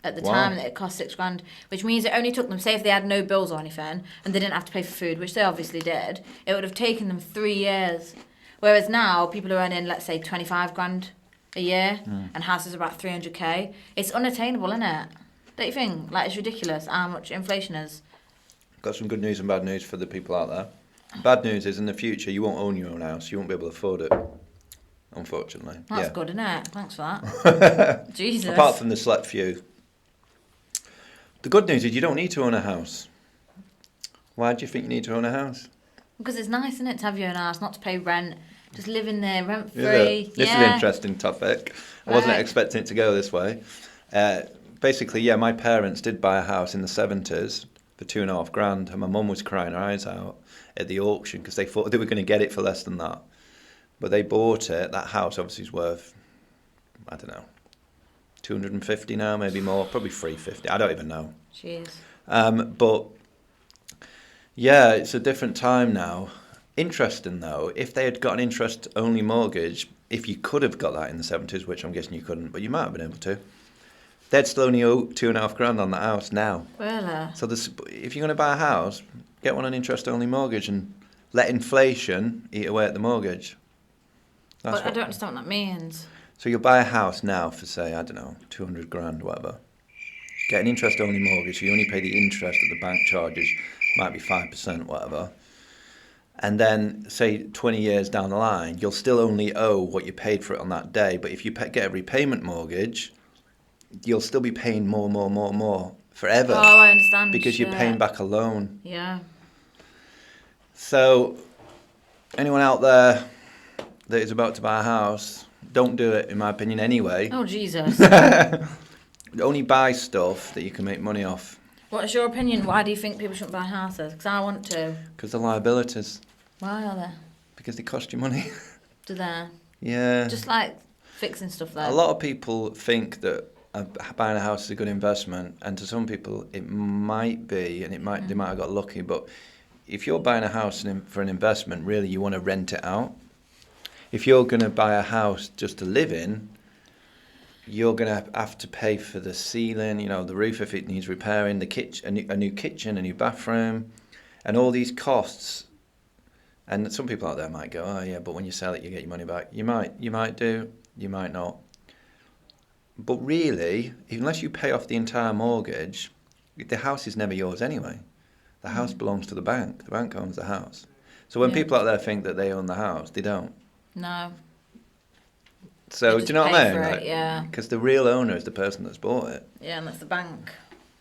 at the time that it cost $6,000, which means it only took them, say if they had no bills or anything, and they didn't have to pay for food, which they obviously did, it would have taken them 3 years. Whereas now, people are earning, let's say, $25,000 a year, and houses are about $300K. It's unattainable, isn't it? Don't you think? Like, it's ridiculous how much inflation is. Got some good news and bad news for the people out there. Bad news is in the future, you won't own your own house. You won't be able to afford it, unfortunately. That's good, isn't it? Thanks for that. Jesus. Apart from the select few. The good news is you don't need to own a house. Why do you think you need to own a house? Because it's nice, isn't it, to have your own house, not to pay rent, Just living there rent free. This is an interesting topic. I wasn't expecting it to go this way. Basically, my parents did buy a house in the 70s for $2,500, and my mum was crying her eyes out at the auction because they thought they were going to get it for less than that. But they bought it. That house obviously is worth, I don't know, 250 now, maybe more, probably 350. I don't even know. Jeez. But yeah, it's a different time now. Interesting though, if they had got an interest-only mortgage, if you could have got that in the 70s, which I'm guessing you couldn't, but you might have been able to, they'd still only owe $2,500 on the house now. Really? So if you're going to buy a house, get one on interest-only mortgage and let inflation eat away at the mortgage. But I don't understand what that means. So you'll buy a house now for, say, I don't know, $200,000, whatever. Get an interest-only mortgage, so you only pay the interest that the bank charges, might be 5%, whatever. And then, say, 20 years down the line, you'll still only owe what you paid for it on that day. But if you get a repayment mortgage, you'll still be paying more forever. Oh, I understand. Because you're paying back a loan. Yeah. So, anyone out there that is about to buy a house, don't do it, in my opinion, anyway. Oh, Jesus. Only buy stuff that you can make money off. What's your opinion? Why do you think people shouldn't buy houses? Because I want to. Because the liabilities. Why are they? Because they cost you money. Do they? Yeah. Just like fixing stuff there. A lot of people think that buying a house is a good investment, and to some people it might be, and they might have got lucky. But if you're buying a house for an investment, really you want to rent it out. If you're going to buy a house just to live in, you're going to have to pay for the ceiling, the roof if it needs repairing, the kitchen, a new kitchen, a new bathroom, and all these costs. And some people out there might go, oh yeah, but when you sell it, you get your money back. You might do, you might not. But really, unless you pay off the entire mortgage, the house is never yours anyway. The house belongs to the bank. The bank owns the house. So when people out there think that they own the house, they don't. No. So do you know what I mean? It, yeah. Because the real owner is the person that's bought it. Yeah, and that's the bank,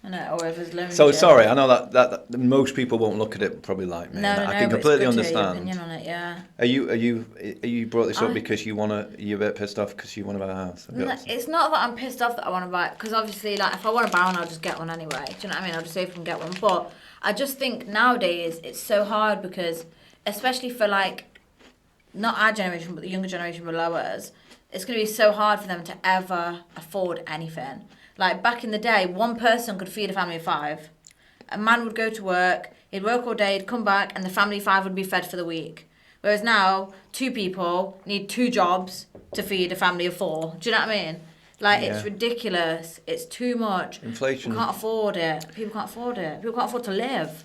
isn't it? Or whoever's loaned So you. sorry, I know that most people won't look at it probably like me. No, I can completely understand. Your opinion on it, yeah. Are you brought this up because you're a bit pissed off because you want to buy a house? No, it's not that I'm pissed off that I want to buy it, because obviously, like, if I want to buy one, I'll just get one anyway. Do you know what I mean? I'll just see if I can get one. But I just think nowadays it's so hard because, especially for like, not our generation, but the younger generation below us, it's going to be so hard for them to ever afford anything. Like, back in the day, one person could feed a family of 5. A man would go to work, he'd work all day, he'd come back, and the family of 5 would be fed for the week. Whereas now, 2 people need 2 jobs to feed a family of 4. Do you know what I mean? Like, it's ridiculous. It's too much. Inflation. People can't afford it. People can't afford it. People can't afford to live.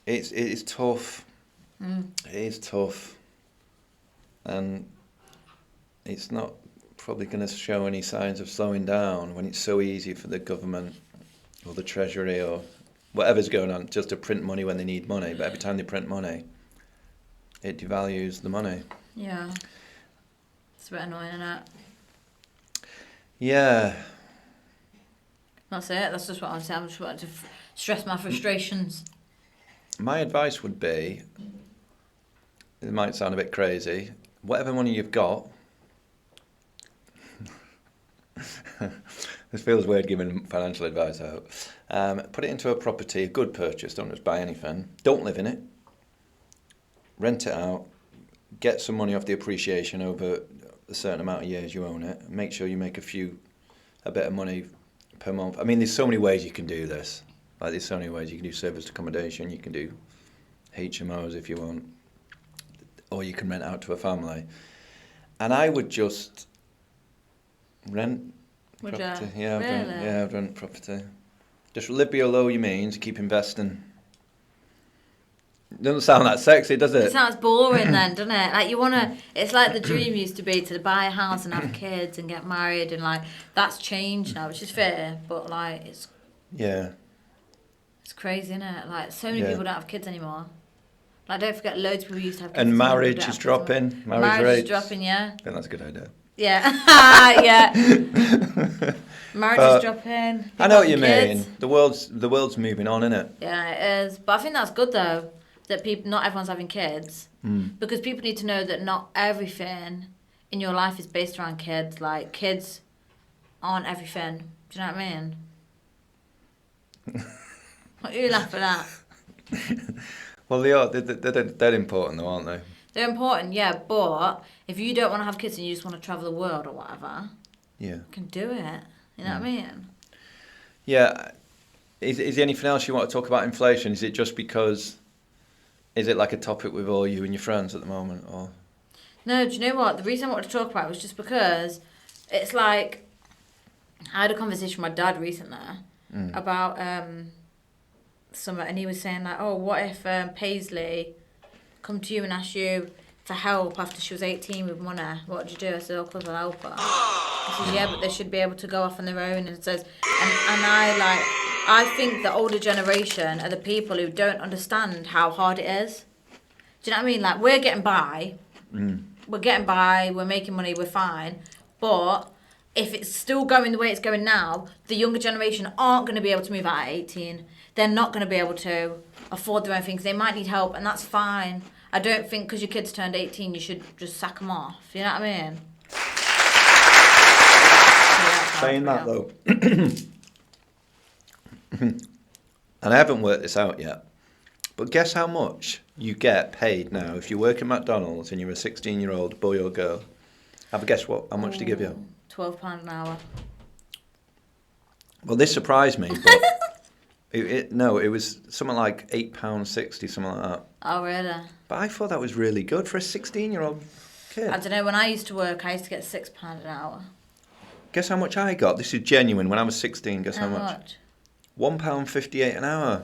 It is tough. It is tough. And it's not probably going to show any signs of slowing down when it's so easy for the government or the Treasury or whatever's going on just to print money when they need money. But every time they print money, it devalues the money. Yeah. It's a bit annoying, isn't it? Yeah. That's it. That's just what I'm saying. I'm just wanting to stress my frustrations. My advice would be, it might sound a bit crazy, whatever money you've got, this feels weird giving financial advice out, put it into a property, a good purchase, don't just buy anything, don't live in it, rent it out, get some money off the appreciation over a certain amount of years you own it, make sure you make a bit of money per month. I mean, there's so many ways you can do this. Like, there's so many ways you can do serviced accommodation, you can do HMOs if you want, or you can rent out to a family. And I would just rent property. Yeah, really? I'd rent property. Just live below your means, keep investing. It doesn't sound that sexy, does it? It sounds boring then, doesn't it? Like, you want to, it's like the dream used to be to buy a house and have kids and get married, and like, that's changed now, which is fair, but like, it's crazy, isn't it? Like, so many people don't have kids anymore. Like, don't forget, loads of people used to have kids. And marriage is dropping. Marriage is dropping, yeah. I think that's a good idea. Yeah. Yeah. Marriage is dropping. I know what you mean. The world's moving on, isn't it? Yeah, it is. But I think that's good, though. that not everyone's having kids. Because people need to know that not everything in your life is based around kids. Like, kids aren't everything. Do you know what I mean? What are you laughing at? Well, they are. They're important, though, aren't they? They're important, yeah. But if you don't want to have kids and you just want to travel the world or whatever, you can do it. You know what I mean? Yeah. Is there anything else you want to talk about inflation? Is it just because... Is it like a topic with all you and your friends at the moment, or...? No, do you know what? The reason I wanted to talk about it was just because it's like... I had a conversation with my dad recently about something, and he was saying, like, oh, what if Paisley come to you and asked you for help after she was 18 with money? What would you do? I said, of course I'll help her. He says, yeah, but they should be able to go off on their own. And it says, and I think the older generation are the people who don't understand how hard it is. Do you know what I mean? Like, we're getting by. We're getting by. We're making money. We're fine. But if it's still going the way it's going now, the younger generation aren't going to be able to move out at 18. They're not going to be able to afford their own things. They might need help, and that's fine. I don't think because your kids turned 18, you should just sack them off. You know what I mean? Saying that, though... And I haven't worked this out yet, but guess how much you get paid now if you work at McDonald's and you're a 16-year-old boy or girl? Have a guess how much they give you? £12 an hour. Well, this surprised me, but it was something like £8.60, something like that. Oh, really? But I thought that was really good for a 16-year-old kid. I don't know, when I used to work, I used to get £6 an hour. Guess how much I got? This is genuine. When I was 16, guess how much? £1.58 an hour.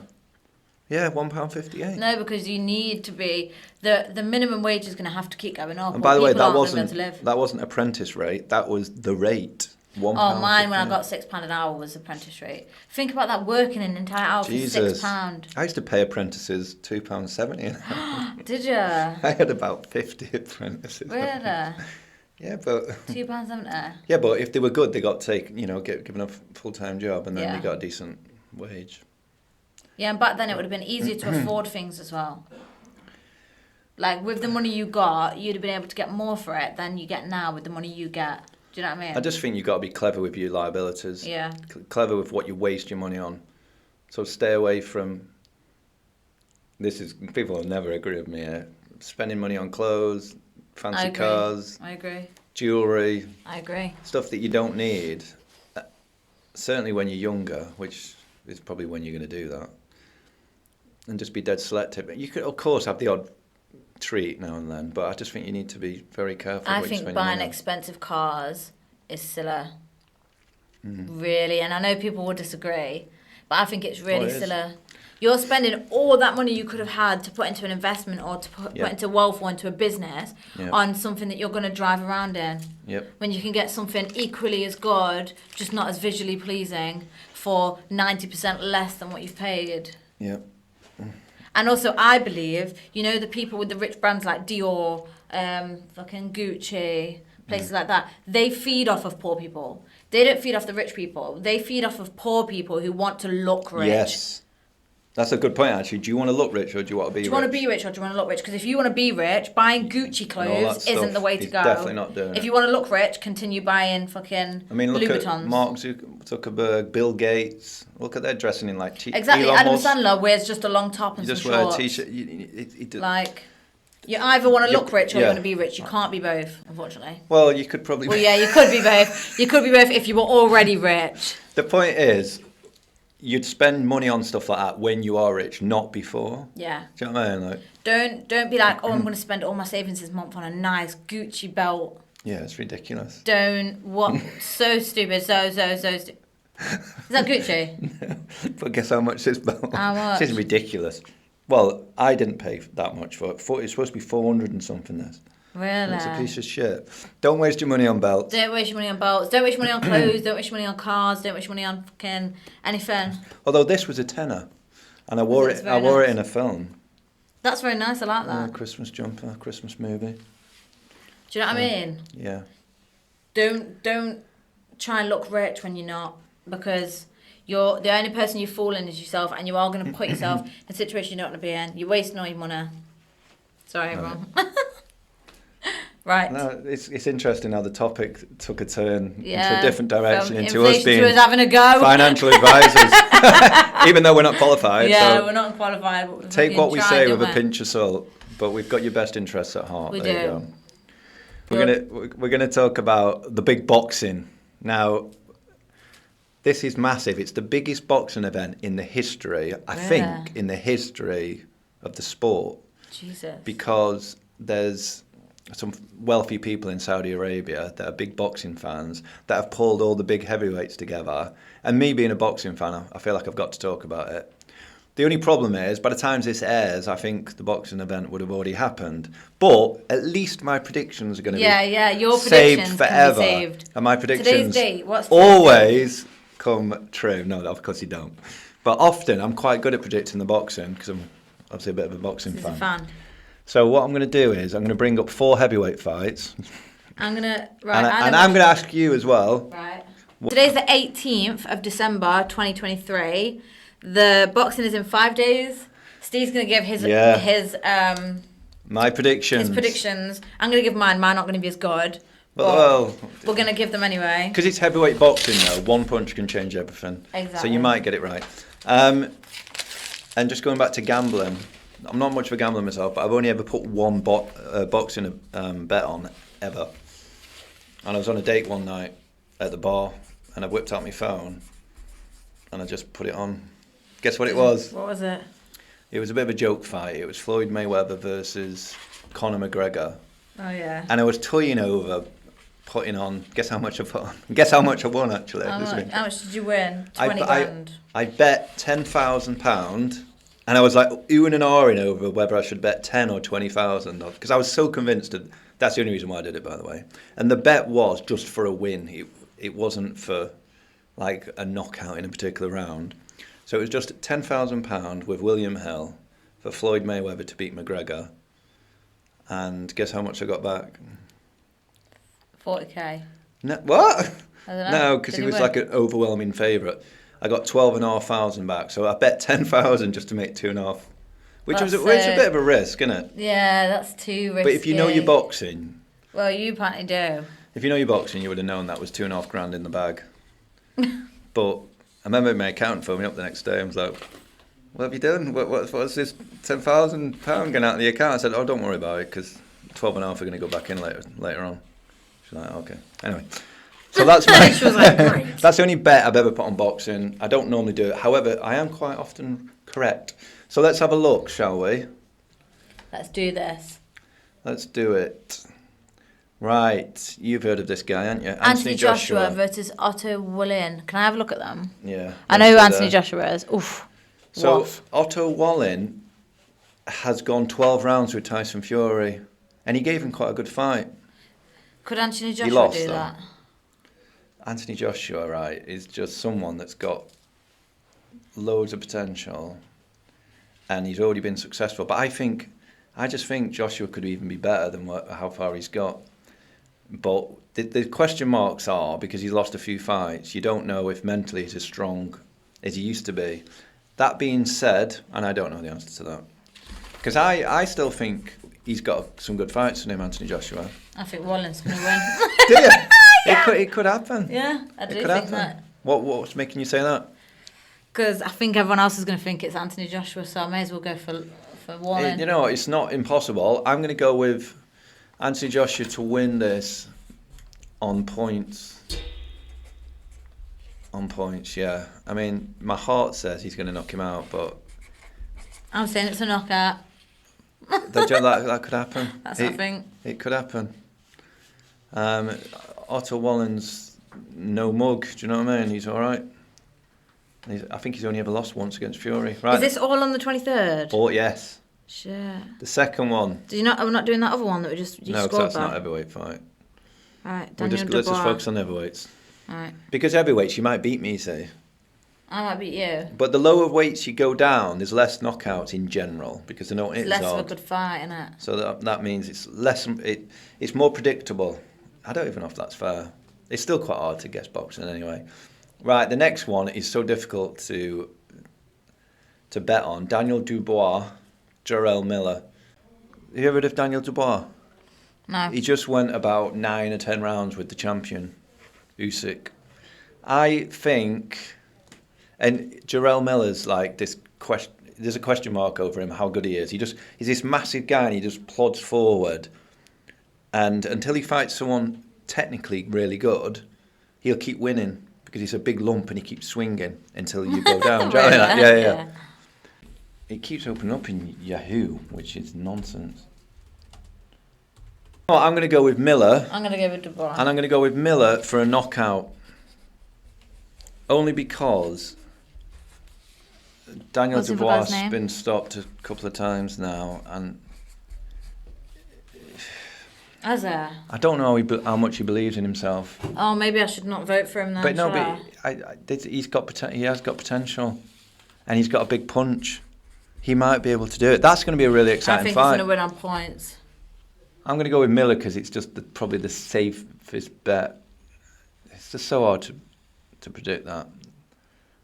Yeah, £1.58. No, because you need to be... The minimum wage is going to have to keep going up. And by the way, that wasn't apprentice rate. That was the rate. Mine, when I got £6 an hour, was apprentice rate. Think about that, working an entire hour for £6. I used to pay apprentices £2.70 an hour. Did you? I had about 50 apprentices. Really? Yeah, but... £2.70? Yeah, but if they were good, they got taken, given a full-time job, and then they got a decent wage. Yeah, and back then it would have been easier to afford things as well. Like, with the money you got, you'd have been able to get more for it than you get now with the money you get. Do you know what I mean? I just think you've got to be clever with your liabilities. Yeah. Clever with what you waste your money on. So stay away from... People will never agree with me here. Spending money on clothes, fancy cars. I agree. Jewellery. I agree. Stuff that you don't need. Certainly when you're younger, which is probably when you're going to do that. And just be dead selective. You could, of course, have the odd treat now and then, but I just think you need to be very careful. I think buying expensive cars is silly. Really, and I know people will disagree, but I think it's really silly. You're spending all that money you could have had to put into an investment or to put into wealth or into a business on something that you're going to drive around in. When you can get something equally as good, just not as visually pleasing, for 90% less than what you've paid. And also, I believe, the people with the rich brands like Dior, fucking Gucci, places like that, they feed off of poor people. They don't feed off the rich people. They feed off of poor people who want to look rich. Yes. That's a good point, actually. Do you want to look rich or do you want to be rich? Do you want to be rich or do you want to look rich? Because if you want to be rich, buying Gucci clothes isn't the way to go. Definitely not doing it. If you want to look rich, continue buying fucking Louboutins. Look at Mark Zuckerberg, Bill Gates. Look at their dressing in like cheap. Exactly. Adam Sandler wears just a long top and some shorts. You just wear a t-shirt. You either want to look rich or you want to be rich. You can't be both, unfortunately. Well, you could probably... Well, yeah, you could be both. You could be both if you were already rich. The point is, you'd spend money on stuff like that when you are rich, not before. Yeah. Do you know what I mean? Don't be like, I'm going to spend all my savings this month on a nice Gucci belt. Yeah, it's ridiculous. So stupid, so stupid. Is that Gucci? No. But guess how much this belt? How much? This is ridiculous. Well, I didn't pay that much for it. It's supposed to be 400 and something. This. Really? And it's a piece of shit. Don't waste your money on belts. Don't waste your money on belts. Don't waste your money on clothes. Don't waste your money on cars. Don't waste your money on fucking anything. Although this was a tenner, and I wore it in a film. That's very nice. I like that. Christmas jumper, Christmas movie. Do you know what I mean? Yeah. Don't try and look rich when you're not, because You're the only person you're fooling is yourself, and you are going to put yourself in a situation you don't want to be in. You're wasting all your money. Sorry, everyone. Right. No, it's interesting how the topic took a turn into a different direction, into us being having a go. financial advisors, even though we're not qualified. Yeah, so we're not qualified. But take what we say with a pinch of salt, but we've got your best interests at heart. We there do. We're gonna talk about the big boxing now. This is massive. It's the biggest boxing event in the history, I think, in the history of the sport. Jesus. Because there's some wealthy people in Saudi Arabia that are big boxing fans that have pulled all the big heavyweights together. And me being a boxing fan, I feel like I've got to talk about it. The only problem is, by the time this airs, I think the boxing event would have already happened. But at least my predictions are going to be your saved forever. Can be saved. And my predictions What's always come true. No, of course you don't. But often I'm quite good at predicting the boxing because I'm obviously a bit of a boxing fan. So what I'm going to do is I'm going to bring up 4 heavyweight fights. I'm going to... Right, and I'm going to ask you as well. Right. Today's the 18th of December, 2023. The boxing is in 5 days. Steve's going to give his my predictions. His predictions. I'm going to give mine. Mine not going to be as good. Well, we're going to give them anyway. Because it's heavyweight boxing, though. One punch can change everything. Exactly. So you might get it right. And just going back to gambling... I'm not much of a gambler myself, but I've only ever put one boxing bet on, ever. And I was on a date one night at the bar, and I whipped out my phone, and I just put it on. Guess what it was? What was it? It was a bit of a joke fight. It was Floyd Mayweather versus Conor McGregor. Oh, yeah. And I was toying over putting on, guess how much I put on? Guess how much I won, actually. How much did you win? 20 grand? I bet £10,000. And I was like oohing and ahhing over whether I should bet 10 or 20,000 because I was so convinced that that's the only reason why I did it, by the way. And the bet was just for a win. It wasn't for like a knockout in a particular round. So it was just £10,000 with William Hill for Floyd Mayweather to beat McGregor. And guess how much I got back? 40k. No, what? I don't know. No, because he was like an overwhelming favourite. I got 12,500 back, so I bet 10,000 just to make 2.5, which was a bit of a risk, isn't it? Yeah, that's too risky. But if you know your boxing, well, you apparently do. If you know your boxing, you would have known that was 2.5 grand in the bag. But I remember my accountant phoned me up the next day and was like, "What have you done? What's this £10,000 going out of the account?" I said, "Oh, don't worry about it, because 12.5 are going to go back in later on." She's like, "Okay." Anyway. So that's she was like, great. That's the only bet I've ever put on boxing. I don't normally do it. However, I am quite often correct. So let's have a look, shall we? Let's do this. Let's do it. Right. You've heard of this guy, haven't you? Anthony Joshua versus Otto Wallin. Can I have a look at them? Yeah. I know who Anthony Joshua is. Oof. So Woof. Otto Wallin has gone 12 rounds with Tyson Fury. And he gave him quite a good fight. Could Anthony Joshua do that? Anthony Joshua, right, is just someone that's got loads of potential, and he's already been successful. But I just think Joshua could even be better than how far he's got. But the question marks are, because he's lost a few fights, you don't know if mentally he's as strong as he used to be. That being said, and I don't know the answer to that, because I still think he's got some good fights in him, Anthony Joshua. I think Wallin's going to win. Do you? Yeah. It could happen. Yeah, I do think that. What's making you say that? Because I think everyone else is going to think it's Anthony Joshua, so I may as well go for Wallin. You know, it's not impossible. I'm going to go with Anthony Joshua to win this on points. On points, yeah. I mean, my heart says he's going to knock him out, but... I'm saying it's a knockout. That could happen. That's what I think. It could happen. Otto Wallin's no mug, do you know what I mean? He's all right. I think he's only ever lost once against Fury. Right. Is this all on the 23rd? Oh, yes. Shit. The second one. Did you not? We're not doing that other one that we just no, because that's not a heavyweight fight. All right, let's just focus on heavyweights. All right. Because heavyweights, you might beat me, say. I might beat you. But the lower weights you go down, there's less knockouts in general because they're not. It's less of a good fight, isn't it? So that means it's less. It's more predictable. I don't even know if that's fair. It's still quite hard to guess boxing anyway. Right, the next one is so difficult to bet on. Daniel Dubois, Jarrell Miller. Have you ever heard of Daniel Dubois? No. He just went about 9 or 10 rounds with the champion, Usyk. I think, and Jarrell Miller's like this question. There's a question mark over him, how good he is. He's this massive guy and he just plods forward. And until he fights someone technically really good, he'll keep winning because he's a big lump and he keeps swinging until you go down. Really? Yeah. It keeps opening up in Yahoo, which is nonsense. Oh, I'm going to go with Miller. I'm going to go with Dubois. And I'm going to go with Miller for a knockout. Only because Daniel Dubois has been stopped a couple of times now, and Has there? I don't know how much he believes in himself. Oh, maybe I should not vote for him then. But no, he's got he has got potential, and he's got a big punch. He might be able to do it. That's going to be a really exciting fight. I think he's going to win on points. I'm going to go with Miller because it's just probably the safest bet. It's just so hard to predict that.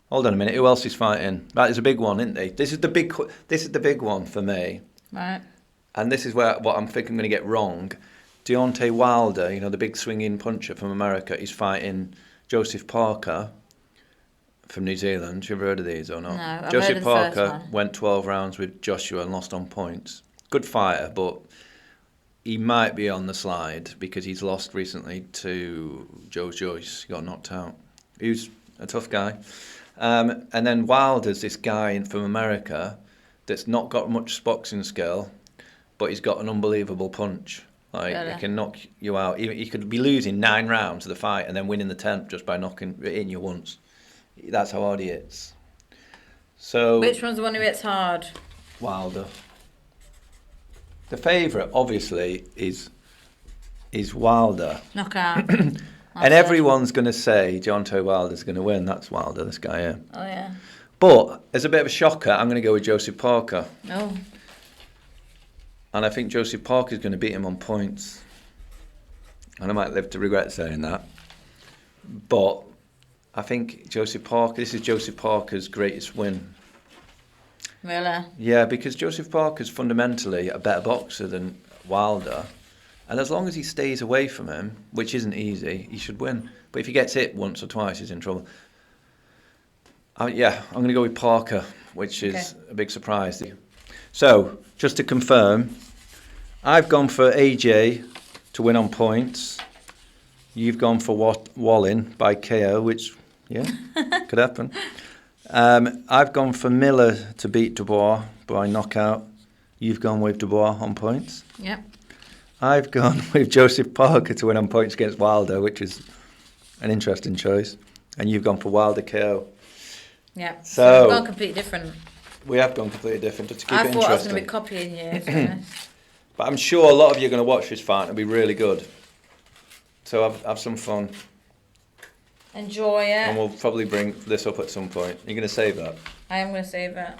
Hold on a minute. Who else is fighting? That is a big one, isn't it? This is the big one for me. Right. And this is what I'm thinking I'm going to get wrong. Deontay Wilder, the big swinging puncher from America, is fighting Joseph Parker from New Zealand. You ever heard of these or not? No, I've Joseph heard of the first Parker one. went 12 rounds with Joshua and lost on points. Good fighter, but he might be on the slide because he's lost recently to Joe Joyce. He got knocked out. He's a tough guy. And then Wilder's this guy from America that's not got much boxing skill, but he's got an unbelievable punch. Like, Really? He can knock you out. He could be losing 9 rounds of the fight and then winning the 10th just by hitting you once. That's how hard he is. So Which one's the one who hits hard? Wilder. The favourite, obviously, is Wilder. Knockout. And everyone's going to say Deontay Wilder's going to win. That's Wilder, this guy here. Oh, yeah. But as a bit of a shocker, I'm going to go with Joseph Parker. Oh. And I think Joseph Parker's going to beat him on points. And I might live to regret saying that. But I think this is Joseph Parker's greatest win. Really? Yeah, because Joseph Parker's fundamentally a better boxer than Wilder. And as long as he stays away from him, which isn't easy, he should win. But if he gets hit once or twice, he's in trouble. I'm going to go with Parker, which is a big surprise. So, just to confirm, I've gone for AJ to win on points. You've gone for Wallin by KO, which, could happen. I've gone for Miller to beat Dubois by knockout. You've gone with Dubois on points. Yep. I've gone with Joseph Parker to win on points against Wilder, which is an interesting choice. And you've gone for Wilder KO. Yeah. So we've gone completely different. We have gone completely different to keep it interesting. I thought I was going to be copying you. To be honest. But I'm sure a lot of you are going to watch this fight and it'll be really good. So have some fun. Enjoy it. And we'll probably bring this up at some point. You're going to save that? I am going to save it.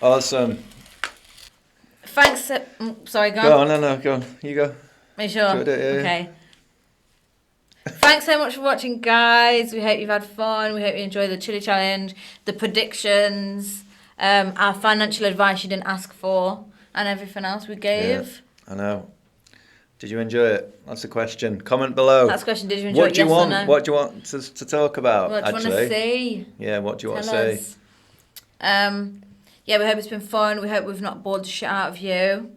Awesome. Thanks. Sorry, go on. Go on, no, go on. You go. Are you sure? Okay. Thanks so much for watching, guys. We hope you've had fun. We hope you enjoyed the Chili Challenge, the predictions, our financial advice you didn't ask for, and everything else we gave. Yeah, I know. Did you enjoy it? That's the question. Comment below. That's the question. Did you enjoy it? Yes or no? What do you want to talk about? What do you want to see? Yeah, what do you want to say? Yeah, we hope it's been fun. We hope we've not bored the shit out of you.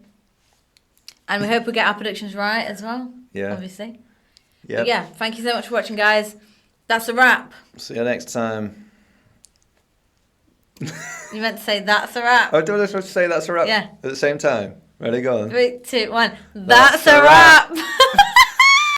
And we hope we get our predictions right as well. Yeah. Obviously. Yeah. But yeah, thank you so much for watching, guys. That's a wrap. See you next time. You meant to say that's a wrap. Oh, do I supposed to say that's a wrap? Yeah. At the same time? Ready, go on. 3, 2, 1. That's a wrap.